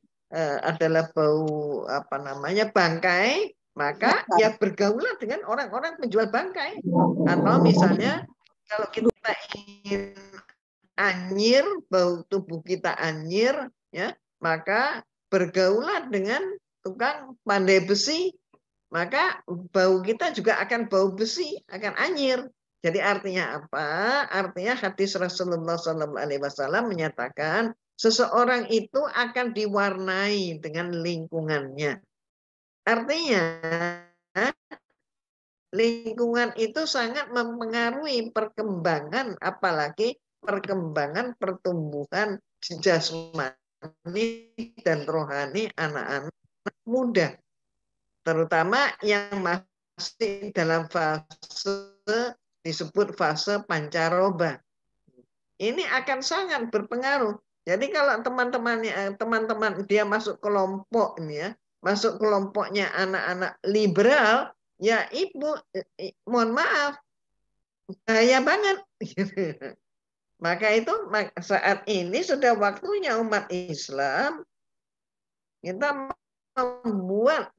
adalah bau apa namanya bangkai, maka ya bergaulah dengan orang-orang penjual bangkai. Atau misalnya kalau kita ingin anyir, bau tubuh kita anyir, ya, maka bergaulah dengan tukang pandai besi, maka bau kita juga akan bau besi, akan anyir. Jadi artinya apa? Artinya hadis Rasulullah SAW menyatakan seseorang itu akan diwarnai dengan lingkungannya. Artinya lingkungan itu sangat mempengaruhi perkembangan, apalagi perkembangan pertumbuhan jasmani dan rohani anak-anak muda, terutama yang masih dalam fase disebut fase pancaroba. Ini akan sangat berpengaruh. Jadi kalau teman-teman dia masuk kelompok ini ya, masuk kelompoknya anak-anak liberal, ya ibu, mohon maaf, bahaya banget. Maka itu saat ini sudah waktunya umat Islam kita membuat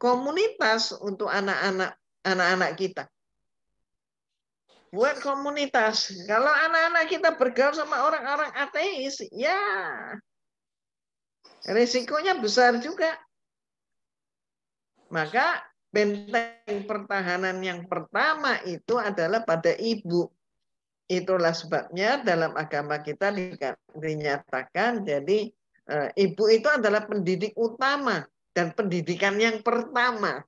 komunitas untuk anak-anak kita. Buat komunitas. Kalau anak-anak kita bergaul sama orang-orang ateis, ya risikonya besar juga. Maka benteng pertahanan yang pertama itu adalah pada ibu. Itulah sebabnya dalam agama kita dinyatakan jadi ibu itu adalah pendidik utama dan pendidikan yang pertama.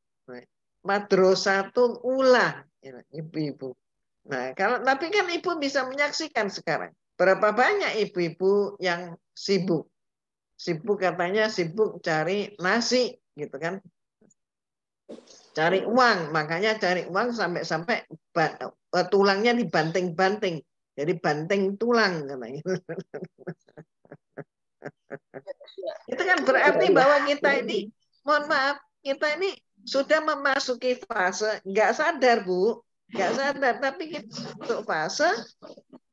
Madrasatul ula, ibu-ibu. Nah, tapi kan ibu bisa menyaksikan sekarang berapa banyak ibu-ibu yang sibuk. Sibuk katanya sibuk cari nasi gitu kan. Cari uang, makanya cari uang sampai tulangnya dibanting-banting. Jadi banting tulang katanya. Itu kan berarti bahwa kita ini, mohon maaf, kita ini sudah memasuki fase nggak sadar, Bu. Nggak sadar, tapi kita masuk fase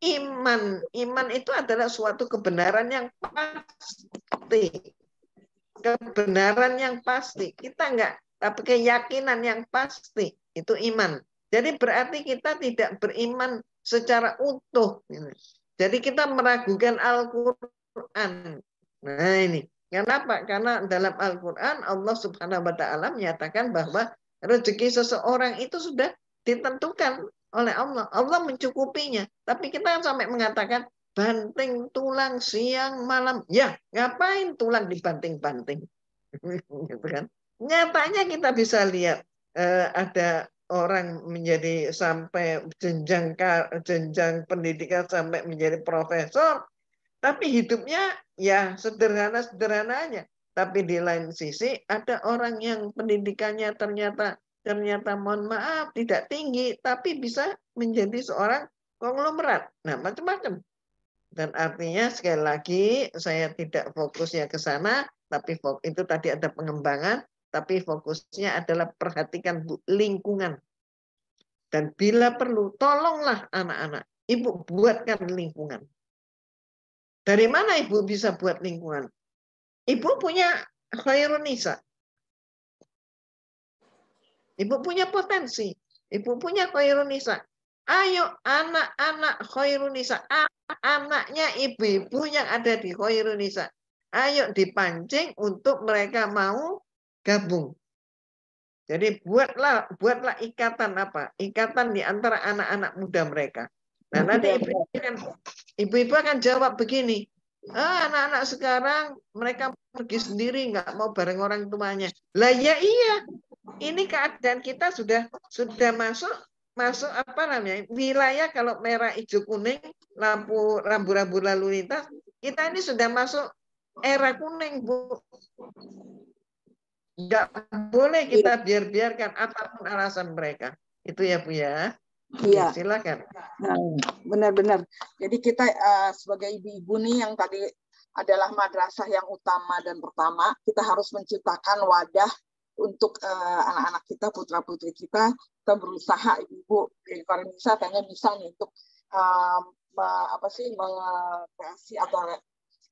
iman. Iman itu adalah suatu kebenaran yang pasti. Kebenaran yang pasti. Kita nggak, tapi keyakinan yang pasti. Itu iman. Jadi berarti kita tidak beriman secara utuh. Jadi kita meragukan Al-Quran. Nah ini. Kenapa? Karena dalam Al-Quran Allah Subhanahu wa Ta'ala menyatakan bahwa rezeki seseorang itu sudah ditentukan oleh Allah. Allah mencukupinya. Tapi kita sampai mengatakan banting tulang siang malam. Ya, ngapain tulang dibanting-banting? Gitu kan? Nyatanya kita bisa lihat ada orang menjadi sampai jenjang pendidikan sampai menjadi profesor, tapi hidupnya ya sederhana-sederhananya. Tapi di lain sisi ada orang yang pendidikannya ternyata mohon maaf tidak tinggi, tapi bisa menjadi seorang konglomerat. Nah, macam-macam. Dan artinya sekali lagi saya tidak fokusnya ke sana, tapi itu tadi ada pengembangan, tapi fokusnya adalah perhatikan lingkungan. Dan bila perlu, tolonglah anak-anak. Ibu buatkan lingkungan. Dari mana ibu bisa buat lingkungan? Ibu punya khairun nisa. Ibu punya potensi. Ibu punya khairun nisa. Ayo anak-anak khairun nisa. Anaknya ibu-ibu yang ada di khairun nisa. Ayo dipancing untuk mereka mau gabung. Jadi buatlah ikatan apa? Ikatan di antara anak-anak muda mereka. Nah, nanti ibu-ibu akan jawab begini. Anak-anak sekarang mereka pergi sendiri, nggak mau bareng orang tuanya. Lah ya iya. Ini keadaan kita sudah masuk apa namanya? Wilayah kalau merah, hijau, kuning, rambu-rambu lalu lintas, kita ini sudah masuk era kuning, Bu. Nggak boleh kita biarkan apapun alasan mereka. Itu ya, Bu ya. Iya. Silakan. Nah, benar-benar. Jadi kita sebagai ibu-ibu nih yang tadi adalah madrasah yang utama dan pertama, kita harus menciptakan wadah untuk anak-anak kita, putra-putri kita. Kita berusaha ibu-ibu dari Parisa kayaknya bisa nih untuk mengkreasi atau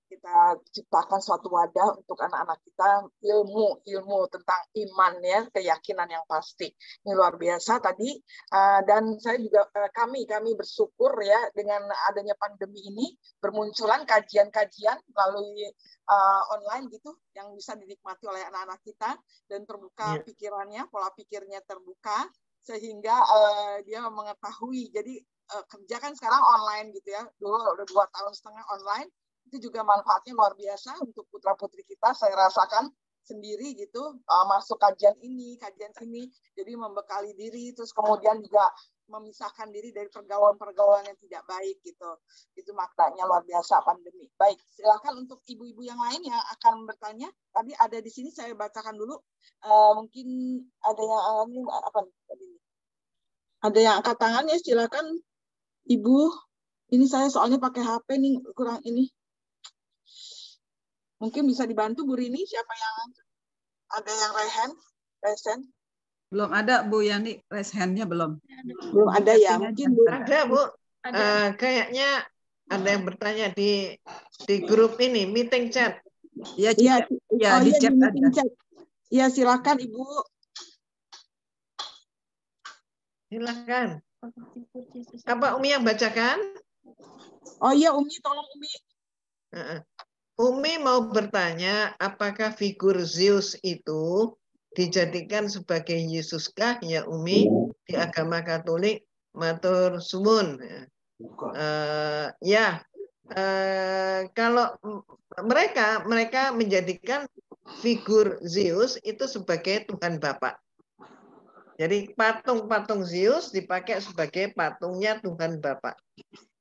kita ciptakan suatu wadah untuk anak-anak kita ilmu tentang iman ya, keyakinan yang pasti. Ini luar biasa tadi, dan saya juga kami bersyukur ya dengan adanya pandemi ini bermunculan kajian-kajian melalui online gitu yang bisa dinikmati oleh anak-anak kita dan terbuka pikirannya, pola pikirnya terbuka sehingga dia mengetahui. Jadi kerja kan sekarang online gitu ya, dulu udah 2,5 tahun online. Itu juga manfaatnya luar biasa untuk putra-putri kita. Saya rasakan sendiri gitu, masuk kajian ini, kajian sini, jadi membekali diri, terus kemudian juga memisahkan diri dari pergaulan-pergaulan yang tidak baik gitu. Itu maknanya luar biasa pandemi. Baik, silakan untuk ibu-ibu yang lain yang akan bertanya. Tadi ada di sini, saya bacakan dulu. Mungkin ada yang ada yang angkat tangan ya, silakan Ibu. Ini saya soalnya pakai HP nih, kurang ini. Mungkin bisa dibantu Bu Rini, siapa yang ada yang raise hand? Belum ada Bu Yani, raise hand-nya belum. Belum ada ya, mungkin Bu. Ada Bu. Kayaknya ada yang bertanya di grup ini, meeting chat. Iya, di chat ada. Iya, silakan Ibu. Silakan. Apa Umi yang bacakan? Oh iya, Umi, tolong Umi. Umi mau bertanya, apakah figur Zeus itu dijadikan sebagai Yesuskah ya Umi di agama Katolik? Matur suwun. Kalau mereka menjadikan figur Zeus itu sebagai Tuhan Bapa. Jadi patung-patung Zeus dipakai sebagai patungnya Tuhan Bapa.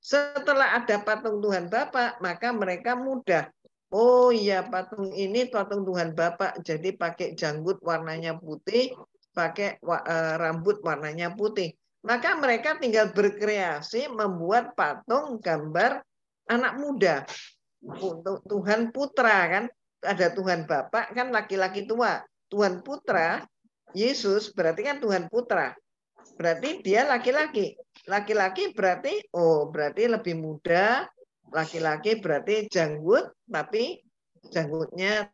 Setelah ada patung Tuhan Bapa, maka mereka mudah. Oh iya, patung ini patung Tuhan Bapa, jadi pakai janggut warnanya putih, pakai rambut warnanya putih. Maka mereka tinggal berkreasi membuat patung gambar anak muda. Untuk Tuhan Putra kan, ada Tuhan Bapa kan laki-laki tua. Tuhan Putra, Yesus berarti kan Tuhan Putra. Berarti dia laki-laki. Laki-laki berarti lebih muda. Laki-laki berarti janggut, tapi janggutnya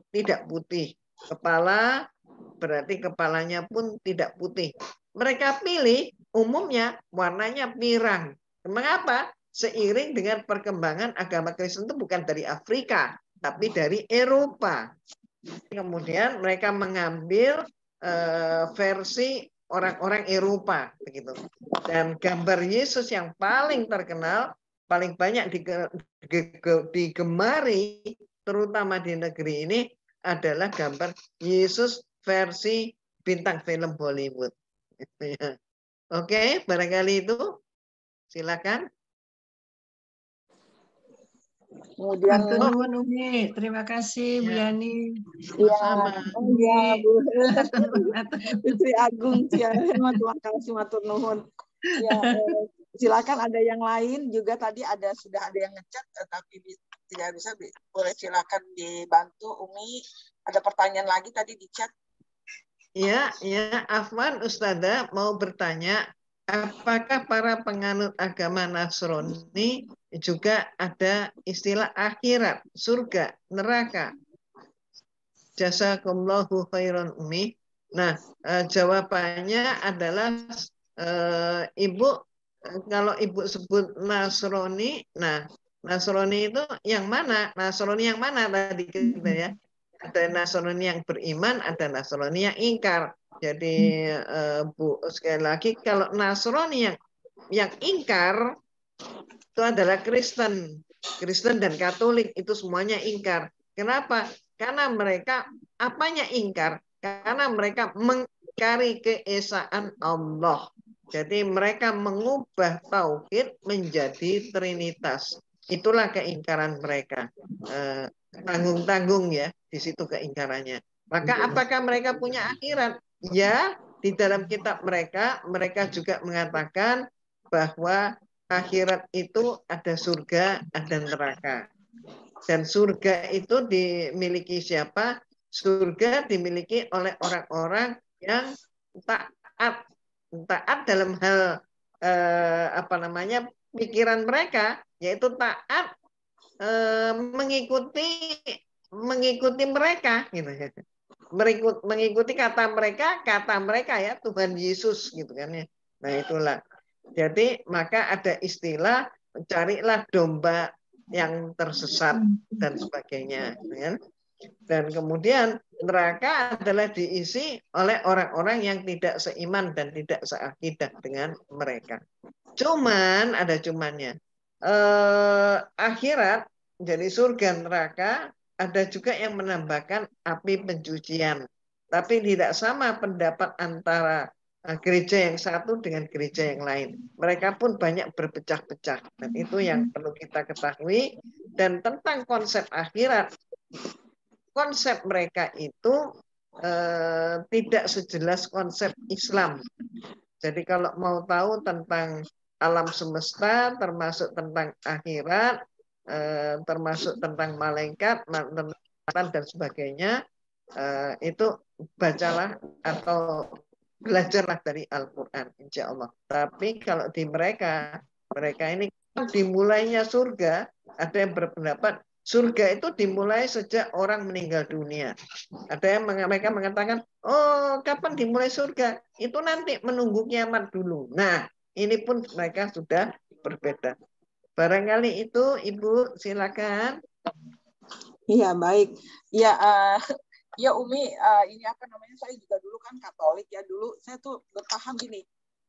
tidak putih. Kepala berarti kepalanya pun tidak putih. Mereka pilih umumnya warnanya pirang. Mengapa? Seiring dengan perkembangan agama Kristen itu bukan dari Afrika, tapi dari Eropa. Kemudian mereka mengambil versi orang-orang Eropa begitu. Dan gambar Yesus yang paling terkenal, paling banyak digemari terutama di negeri ini adalah gambar Yesus versi bintang film Hollywood. Oke, barangkali itu silakan. Kemudian Umi, terima kasih Bu Yani. Sama-sama. Ya, Bu. Putri Agung, terima kasih matur nuhun. Ya, silakan ada yang lain juga tadi sudah ada yang ngechat tapi tidak bisa, boleh silakan dibantu Umi. Ada pertanyaan lagi tadi di chat. Ya, Afwan Ustazah mau bertanya, apakah para penganut agama Nasrani juga ada istilah akhirat, surga, neraka? Jazakumullahu khairan Umi. Nah, jawabannya adalah Ibu, kalau Ibu sebut Nasrani, nah Nasrani itu yang mana? Nasrani yang mana tadi kita ya? Ada Nasrani yang beriman, ada Nasrani yang ingkar. Jadi Bu, sekali lagi kalau Nasrani yang ingkar itu adalah Kristen dan Katolik, itu semuanya ingkar. Kenapa? Karena mereka apanya ingkar? Karena mereka mengingkari keesaan Allah. Jadi mereka mengubah tauhid menjadi trinitas. Itulah keingkaran mereka. Tanggung-tanggung ya, di situ keingkarannya. Maka apakah mereka punya akhirat? Ya, di dalam kitab mereka, mereka juga mengatakan bahwa akhirat itu ada surga, ada neraka. Dan surga itu dimiliki siapa? Surga dimiliki oleh orang-orang yang taat. Taat dalam hal pikiran mereka, yaitu taat mengikuti mereka gitu. Mengikuti kata mereka ya, Tuhan Yesus gitu kan ya. Nah itulah. Jadi maka ada istilah carilah domba yang tersesat dan sebagainya, kan? Dan kemudian neraka adalah diisi oleh orang-orang yang tidak seiman dan tidak seakidah dengan mereka. Cuman ada cumannya. Akhirat jadi surga neraka, ada juga yang menambahkan api pencucian. Tapi tidak sama pendapat antara gereja yang satu dengan gereja yang lain. Mereka pun banyak berpecah-pecah. Dan itu yang perlu kita ketahui. Dan tentang konsep akhirat, konsep mereka itu tidak sejelas konsep Islam. Jadi kalau mau tahu tentang alam semesta, termasuk tentang akhirat, termasuk tentang malaikat, dan sebagainya, itu bacalah atau belajarlah dari Al-Quran, insya Allah. Tapi kalau di mereka ini dimulainya surga, ada yang berpendapat surga itu dimulai sejak orang meninggal dunia. Ada yang mereka mengatakan, oh kapan dimulai surga? Itu nanti menunggu kiamat dulu. Nah, ini pun mereka sudah berbeda. Barangkali itu Ibu, silakan. Iya, baik. Ya, ya Umi, ini apa namanya? Saya juga dulu kan Katolik ya. Dulu saya tuh berpaham gini,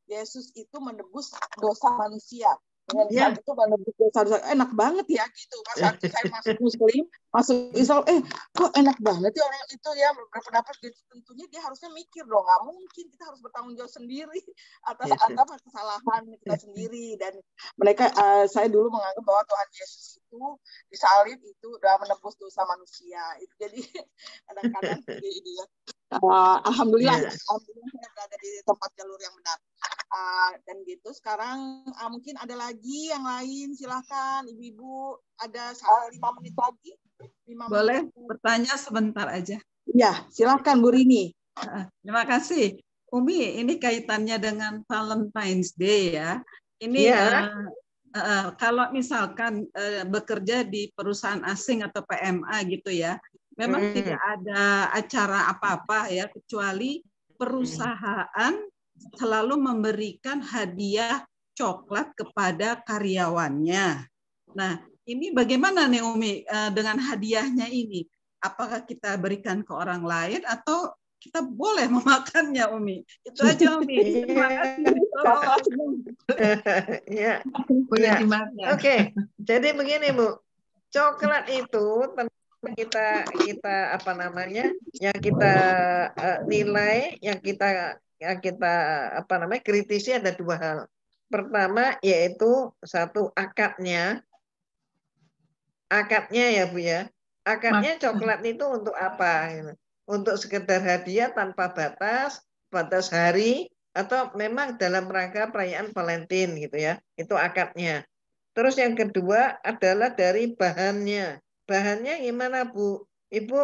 Yesus itu menebus dosa manusia. Dengan saat itu menebus dosa-dosa, enak banget ya gitu. Pas waktu saya masuk Muslim, masuk Islam, kok enak banget ya orang itu ya berpendapat gitu. Tentunya dia harusnya mikir dong, nggak mungkin kita harus bertanggung jawab sendiri atas kesalahan kita sendiri. Dan mereka, saya dulu menganggap bahwa Tuhan Yesus itu disalib itu udah menebus dosa manusia. Itu jadi kadang-kadang ini ya. Alhamdulillah saya berada di tempat jalur yang benar. Dan gitu sekarang mungkin ada lagi yang lain, silahkan ibu-ibu, ada 5 menit lagi. Boleh bertanya sebentar aja. Ya, silahkan Bu Rini. Terima kasih. Umi, ini kaitannya dengan Valentine's Day ya. Ini kalau misalkan bekerja di perusahaan asing atau PMA gitu ya, memang tidak ada acara apa-apa ya, kecuali perusahaan selalu memberikan hadiah coklat kepada karyawannya. Nah, ini bagaimana nih Umi dengan hadiahnya ini? Apakah kita berikan ke orang lain atau kita boleh memakannya, Umi? Itu aja, Umi. Terima kasih. Ya. Oke. Jadi begini, Bu. Coklat itu kita yang kita nilai, yang kita kritisi ada 2 hal. Pertama yaitu satu akadnya ya Bu ya. Akadnya coklat itu untuk apa? Untuk sekedar hadiah tanpa batas hari, atau memang dalam rangka perayaan Valentine gitu ya. Itu akadnya. Terus yang kedua adalah dari bahannya. Bahannya gimana Bu? Ibu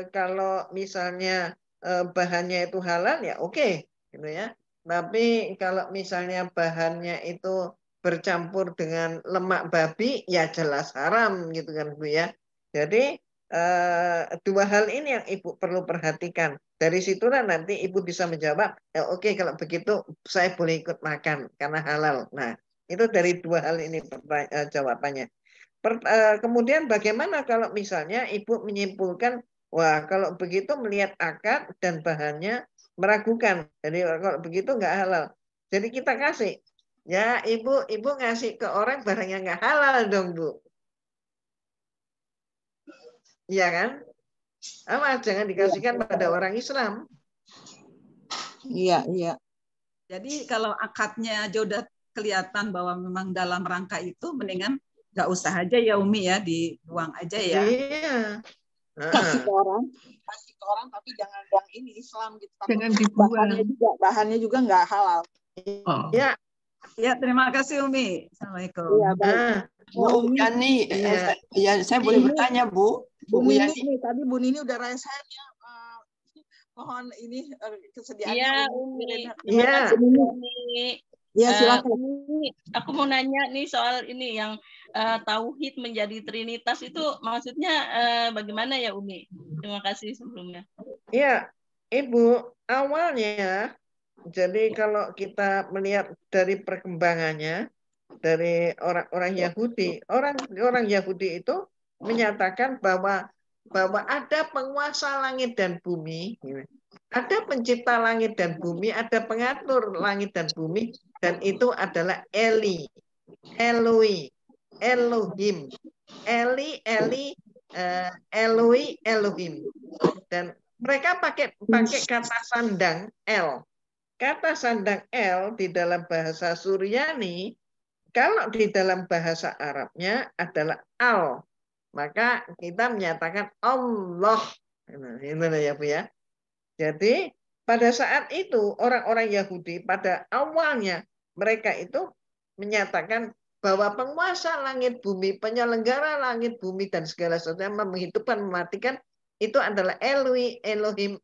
kalau misalnya bahannya itu halal ya oke, gitu ya. Tapi kalau misalnya bahannya itu bercampur dengan lemak babi ya jelas haram gitu kan Bu ya. Jadi 2 hal ini yang Ibu perlu perhatikan. Dari situlah nanti Ibu bisa menjawab, oke, kalau begitu saya boleh ikut makan karena halal. Nah, itu dari 2 hal ini jawabannya. Kemudian bagaimana kalau misalnya Ibu menyimpulkan, wah kalau begitu melihat akad dan bahannya meragukan. Jadi kalau begitu nggak halal. Jadi kita kasih. Ya Ibu ngasih ke orang barang yang nggak halal dong Bu. Iya kan? Awas, jangan dikasihkan pada orang Islam. Iya. Jadi kalau akadnya aja udah kelihatan bahwa memang dalam rangka itu, mendingan nggak usah aja ya Umi ya, dibuang aja ya. Iya. kasih ke orang tapi jangan yang ini Islam gitu. Jangan dibuang. Bahannya juga nggak halal. Oh. Ya, Ya, terima kasih Umi. Assalamualaikum. Iya, baik. Bu Yani, ya saya boleh bertanya Bu? Bu Nini nih, tadi Bu Nini udah raise hand ya. Mohon ini kesediaannya. Iya, Umi. Iya. Ya, silakan. Aku mau nanya nih soal ini yang tauhid menjadi trinitas itu maksudnya bagaimana ya Umi? Terima kasih sebelumnya. Ya, Ibu, awalnya jadi kalau kita melihat dari perkembangannya dari orang-orang Yahudi, orang Yahudi itu menyatakan bahwa ada penguasa langit dan bumi, ada pencipta langit dan bumi, ada pengatur langit dan bumi, dan itu adalah Eli, Eloi, Elohim, Eli, Eloi, Elohim, dan mereka pakai kata sandang El. Kata sandang El di dalam bahasa Suryani, kalau di dalam bahasa Arabnya adalah Al. Maka kita menyatakan Allah. Ini ya Bu ya. Jadi pada saat itu orang-orang Yahudi pada awalnya mereka itu menyatakan bahwa penguasa langit bumi, penyelenggara langit bumi dan segala sesuatu yang menghidupkan, mematikan itu adalah Eloi, Elohim,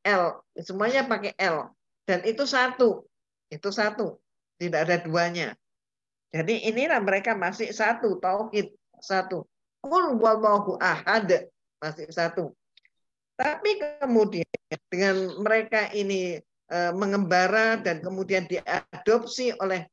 L, semuanya pakai L, dan itu satu, tidak ada duanya. Jadi inilah mereka masih satu, tauhid satu. Qul huwallahu ahad, masih satu. Tapi kemudian dengan mereka ini mengembara dan kemudian diadopsi oleh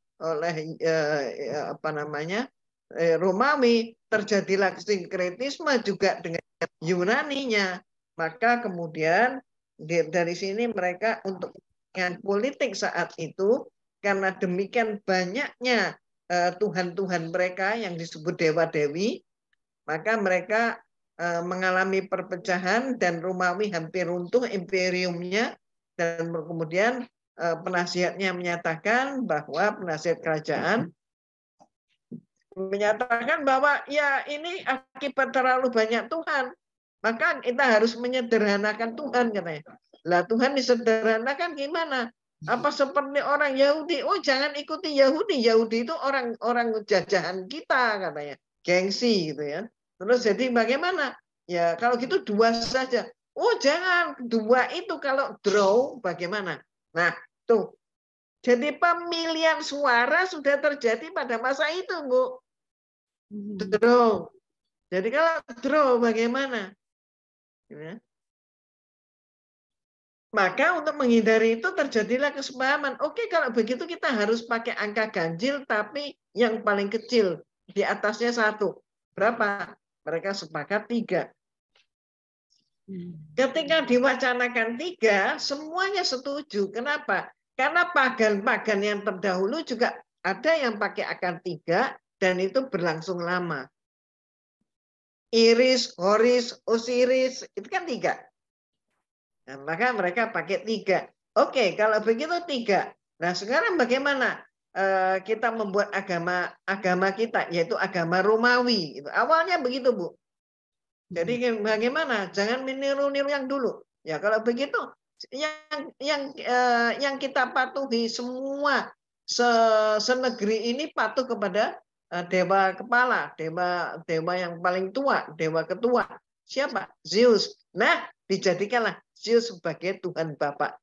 Romawi, terjadilah sinkretisme juga dengan Yunaninya. Maka kemudian dari sini mereka untuk kepentingan politik saat itu, karena demikian banyaknya Tuhan-Tuhan mereka yang disebut dewa-dewi, maka mereka mengalami perpecahan dan Romawi hampir runtuh imperiumnya, dan kemudian penasihatnya menyatakan bahwa penasihat kerajaan menyatakan bahwa ya ini akibat terlalu banyak Tuhan. Maka kita harus menyederhanakan Tuhan katanya. Lah Tuhan disederhanakan gimana? Apa seperti orang Yahudi? Oh jangan ikuti Yahudi. Yahudi itu orang jajahan kita katanya. Gengsi gitu ya. Terus jadi bagaimana? Ya kalau gitu dua saja. Oh jangan, dua itu kalau draw bagaimana? Nah tuh. Jadi pemilihan suara sudah terjadi pada masa itu, Bu. Draw. Jadi kalau draw bagaimana? Ya. Maka untuk menghindari itu terjadilah kesepahaman. Oke, kalau begitu kita harus pakai angka ganjil, tapi yang paling kecil di atasnya 1. Berapa? Mereka sepakat 3. Ketika diwacanakan 3, semuanya setuju. Kenapa? Karena pagan-pagan yang terdahulu juga ada yang pakai akar 3 dan itu berlangsung lama. Iris, Horus, Osiris, itu kan 3. Nah, maka mereka pakai 3. Oke, kalau begitu 3. Nah, sekarang bagaimana kita membuat agama kita, yaitu agama Romawi? Awalnya begitu, Bu. Jadi bagaimana? Jangan meniru-niru yang dulu. Ya, kalau begitu, yang kita patuhi semua senegeri ini patuh kepada dewa kepala, dewa yang paling tua, dewa ketua. Siapa? Zeus. Nah, dijadikanlah Zeus sebagai Tuhan Bapa.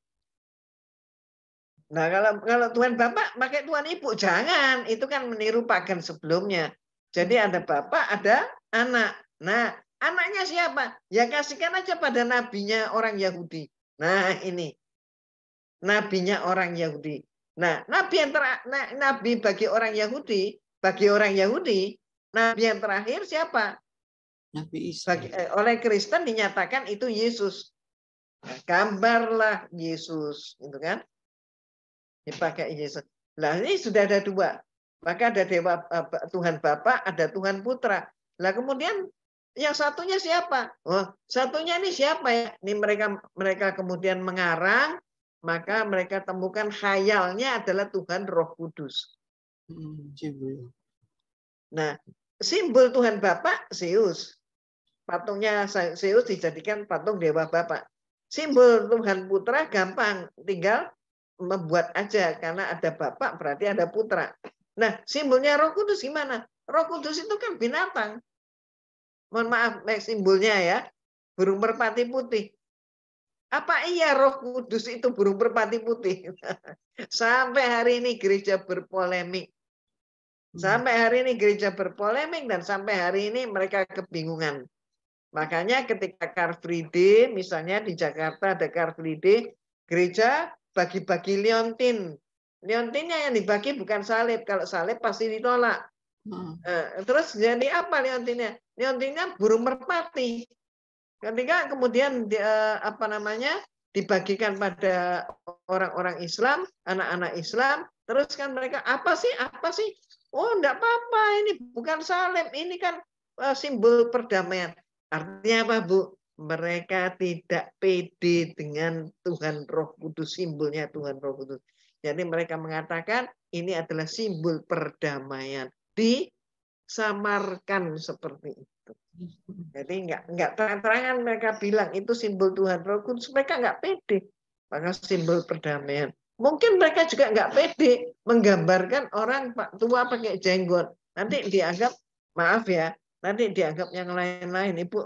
Nah, kalau Tuhan Bapa pakai Tuhan Ibu, jangan. Itu kan meniru pagan sebelumnya. Jadi ada Bapa, ada anak. Nah, anaknya siapa? Ya kasihkan aja pada nabinya orang Yahudi. Nah, ini. Nabinya orang Yahudi. Nah, nabi bagi orang Yahudi, nabi yang terakhir siapa? Nabi Isa. Oleh Kristen dinyatakan itu Yesus. Nah, gambarlah Yesus, gitu kan? Dipakai Yesus. Nah, ini sudah ada 2. Maka ada dewa Tuhan Bapa, ada Tuhan Putra. Lah kemudian yang satunya siapa? Oh, satunya ini siapa ya? Ini mereka kemudian mengarang, maka mereka temukan khayalnya adalah Tuhan Roh Kudus. Jibril. Nah, simbol Tuhan Bapa Zeus. Patungnya Zeus dijadikan patung Dewa Bapa. Simbol Tuhan Putra gampang, tinggal membuat aja karena ada Bapa berarti ada Putra. Nah, simbolnya Roh Kudus gimana? Roh Kudus itu kan binatang. Mohon maaf, simbolnya ya, burung merpati putih. Apa iya Roh Kudus itu burung merpati putih? Sampai hari ini gereja berpolemik. Sampai hari ini gereja berpolemik dan sampai hari ini mereka kebingungan. Makanya ketika Car Free Day, misalnya di Jakarta ada Car Free Day, gereja bagi-bagi liontin. Liontinnya yang dibagi bukan salib. Kalau salib pasti ditolak. Terus jadi apa liontinnya? Liontinnya burung merpati. Ketika kemudian dibagikan pada orang-orang Islam, anak-anak Islam, terus kan mereka apa sih? Oh, enggak apa-apa, ini bukan salib, ini kan simbol perdamaian. Artinya apa, Bu? Mereka tidak pede dengan Tuhan Roh Kudus, simbolnya Tuhan Roh Kudus. Jadi mereka mengatakan ini adalah simbol perdamaian. Disamarkan seperti itu. Jadi enggak terang-terangan mereka bilang itu simbol Tuhan Roh Kudus. Mereka enggak pede. Maka simbol perdamaian. Mungkin mereka juga enggak pede menggambarkan orang tua pakai jenggot. Nanti dianggap, maaf ya, nanti dianggap yang lain-lain. Ibu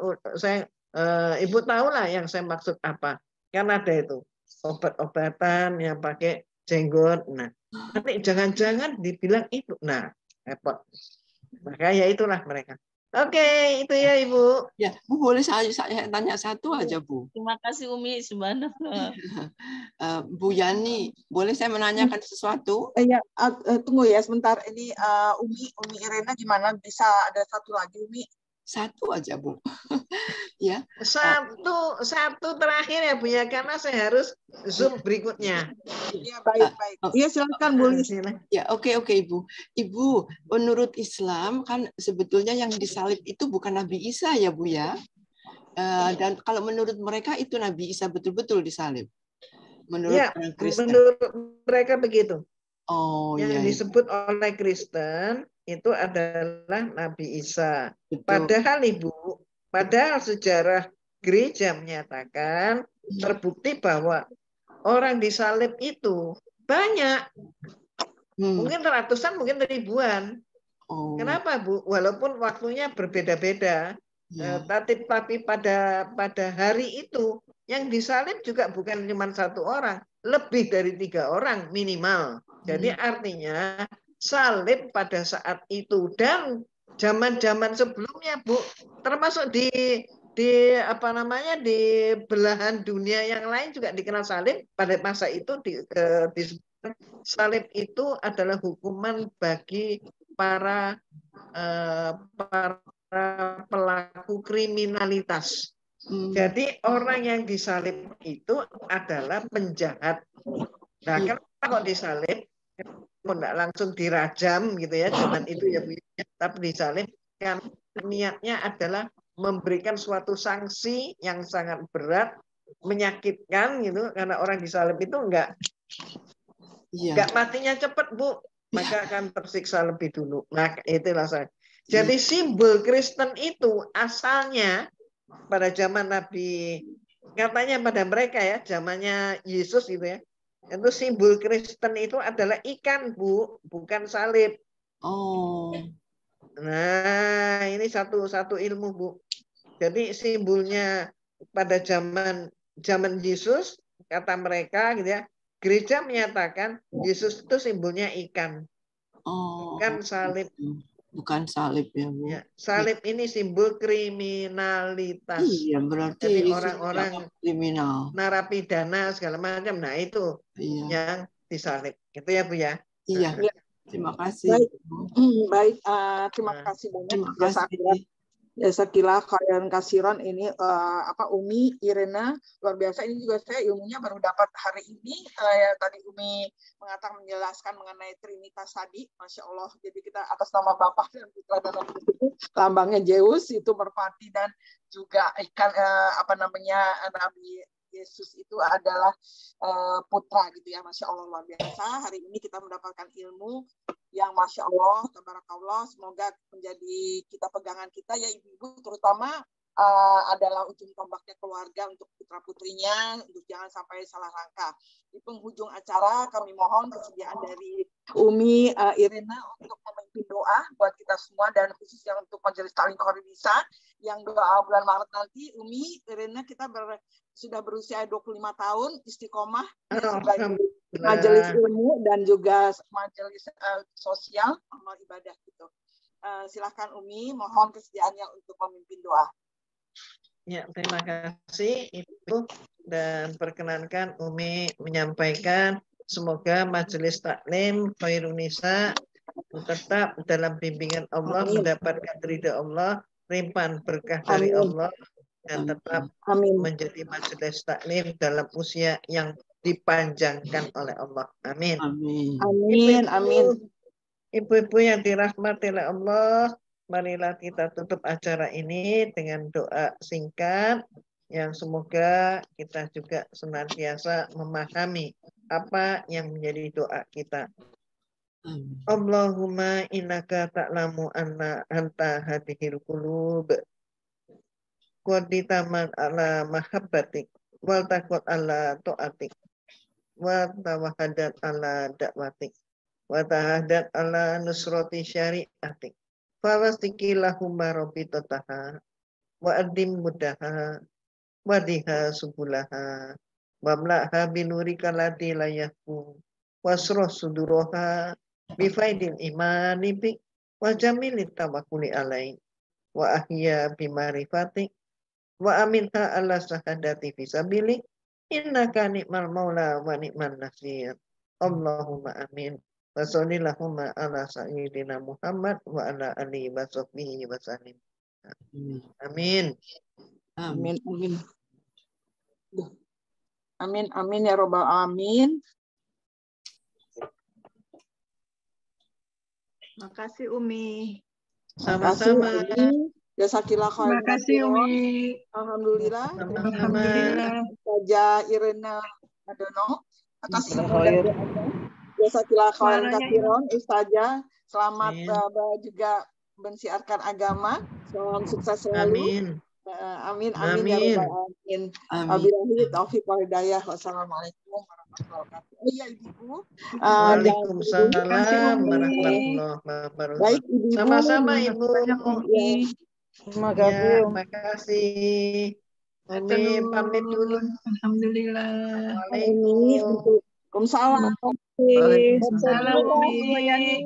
tahu lah yang saya maksud apa. Kan ada itu obat-obatan yang pakai jenggot. Nah, nanti jangan-jangan dibilang itu. Nah, repot. Maka ya itulah mereka. Oke, itu ya Ibu. Ya, Bu, boleh saya tanya satu aja, Bu. Terima kasih Umi, subhanallah. Bu Yani, boleh saya menanyakan sesuatu? Ya, tunggu ya sebentar. Ini Umi Irena gimana? Bisa ada satu lagi Umi? Satu aja, Bu. Ya. Satu terakhir ya Bu ya, karena saya harus Zoom berikutnya. Ya, baik. Iya, silakan Bu. Ya, oke Ibu. Ibu, menurut Islam kan sebetulnya yang disalib itu bukan Nabi Isa ya, Bu ya. Dan kalau menurut mereka itu Nabi Isa betul-betul disalib. Menurut orang Kristen. Menurut mereka begitu. Oh, yang disebut oleh Kristen itu adalah Nabi Isa. Betul. Padahal sejarah gereja menyatakan terbukti bahwa orang disalib itu banyak. Mungkin ratusan, mungkin ribuan. Kenapa, Bu? Walaupun waktunya berbeda-beda, tapi pada hari itu yang disalib juga bukan cuma satu orang, lebih dari 3 orang minimal. Jadi artinya salib pada saat itu dan zaman-zaman sebelumnya, Bu, termasuk di belahan dunia yang lain juga dikenal salib. Pada masa itu salib itu adalah hukuman bagi para pelaku kriminalitas. Jadi orang yang disalib itu adalah penjahat. Nah, kenapa kok disalib? Tidak langsung dirajam gitu ya, zaman itu ya, tapi disalib kan niatnya adalah memberikan suatu sanksi yang sangat berat, menyakitkan gitu, karena orang disalib itu enggak matinya cepat, Bu, maka akan tersiksa lebih dulu. Nah, itulah saya. Jadi simbol Kristen itu asalnya pada zaman Nabi, katanya pada mereka ya, zamannya Yesus gitu ya, itu simbol Kristen itu adalah ikan, Bu, bukan salib. Oh. Nah, ini satu ilmu, Bu. Jadi simbolnya pada zaman Yesus, kata mereka gitu ya, gereja menyatakan Yesus itu simbolnya ikan. Bukan salib. Bukan salib ya, Bu. Ya, salib ini simbol kriminalitas. Iya, berarti jadi orang-orang kriminal, narapidana segala macam. Nah, itu yang disalib. Itu ya, Bu ya. Iya. Terima kasih. Baik, terima kasih banyak. Terima kasih. Jazakallah khairan kasiran. Ini Umi Irena luar biasa. Ini juga saya ilmunya baru dapat hari ini. Tadi Umi menjelaskan mengenai Trinitas tadi, Masya Allah. Jadi kita atas nama Bapa dan Putra dan Roh Kudus itu lambangnya Zeus itu merpati dan juga ikan Nabi Yesus itu adalah putra gitu ya. Masya Allah, luar biasa. Hari ini kita mendapatkan ilmu yang Masya Allah, tabarakallah, semoga menjadi kita pegangan kita ya ibu-ibu, terutama adalah ujung tombaknya keluarga untuk putra-putrinya, untuk jangan sampai salah langkah. Di penghujung acara kami mohon kesediaan dari Umi Irina untuk memimpin doa buat kita semua dan khususnya untuk Majelis Ta'lim Khorinisa yang doa bulan Maret nanti. Umi Irina kita sudah berusia 25 tahun istiqomah sebagai majelis ilmu dan juga majelis sosial amal ibadah gitu. Silakan Umi, mohon kesediaannya untuk memimpin doa. Ya, terima kasih Ibu, dan perkenankan Umi menyampaikan semoga Majelis Taklim Khoirunisa tetap dalam bimbingan Allah, mendapatkan ridha Allah, limpahan berkah dari Allah, dan tetap menjadi majelis taklim dalam usia yang dipanjangkan oleh Allah. Amin. Amin. Amin. Ibu-ibu yang dirahmati oleh Allah, marilah kita tutup acara ini dengan doa singkat yang semoga kita juga senantiasa memahami apa yang menjadi doa kita. Allahumma innaka ta'lamu anna anta hadihil qulub qaditaman ala mahabbatik wal taqut ala ta'atik wa tawahadat ala da'watik wa tahadat ala nusrati syariatik fawastiki lahumma rabbitataha wa adim mudaha wa diha subulaha wa mla'ha binurika lati layahku wasroh suduroha bifaidil imani bik wa jamilit tawakkuli alaik wa ahya bimarifatik wa aminha ala sahadati fisabilik innaka ni'mal maula wa ni'man nasir. Allahumma amin. Wa sholillahumma ala sayyidina Muhammad wa ala alihi wa sahbihi wa sallim. Amin. Amin. Amin. Amin. Amin ya robbal alamin. Makasih Umi. Sama-sama. Jasakillah khairan. Terima kasih Umi. Alhamdulillah. Alhamdulillah. Saja Irena Adono atas ilmu dan doanya. Jasakillah khairan kasiron Ustazah. Selamat juga mensiarkan agama. Salam sukses selalu. Amin. Amin ya rabbal alamin. Wabillahi taufiq wal hidayah. Wassalamualaikum warahmatullahi wabarakatuh. Oh iya Ibu. Waalaikumsalam warahmatullahi wabarakatuh. Baik Ibu. Sama-sama Ibu. Terima kasih. Terima kasih. Umi pamit dulu. Alhamdulillah. Waalaikumsalam. Waalaikumsalam Umi.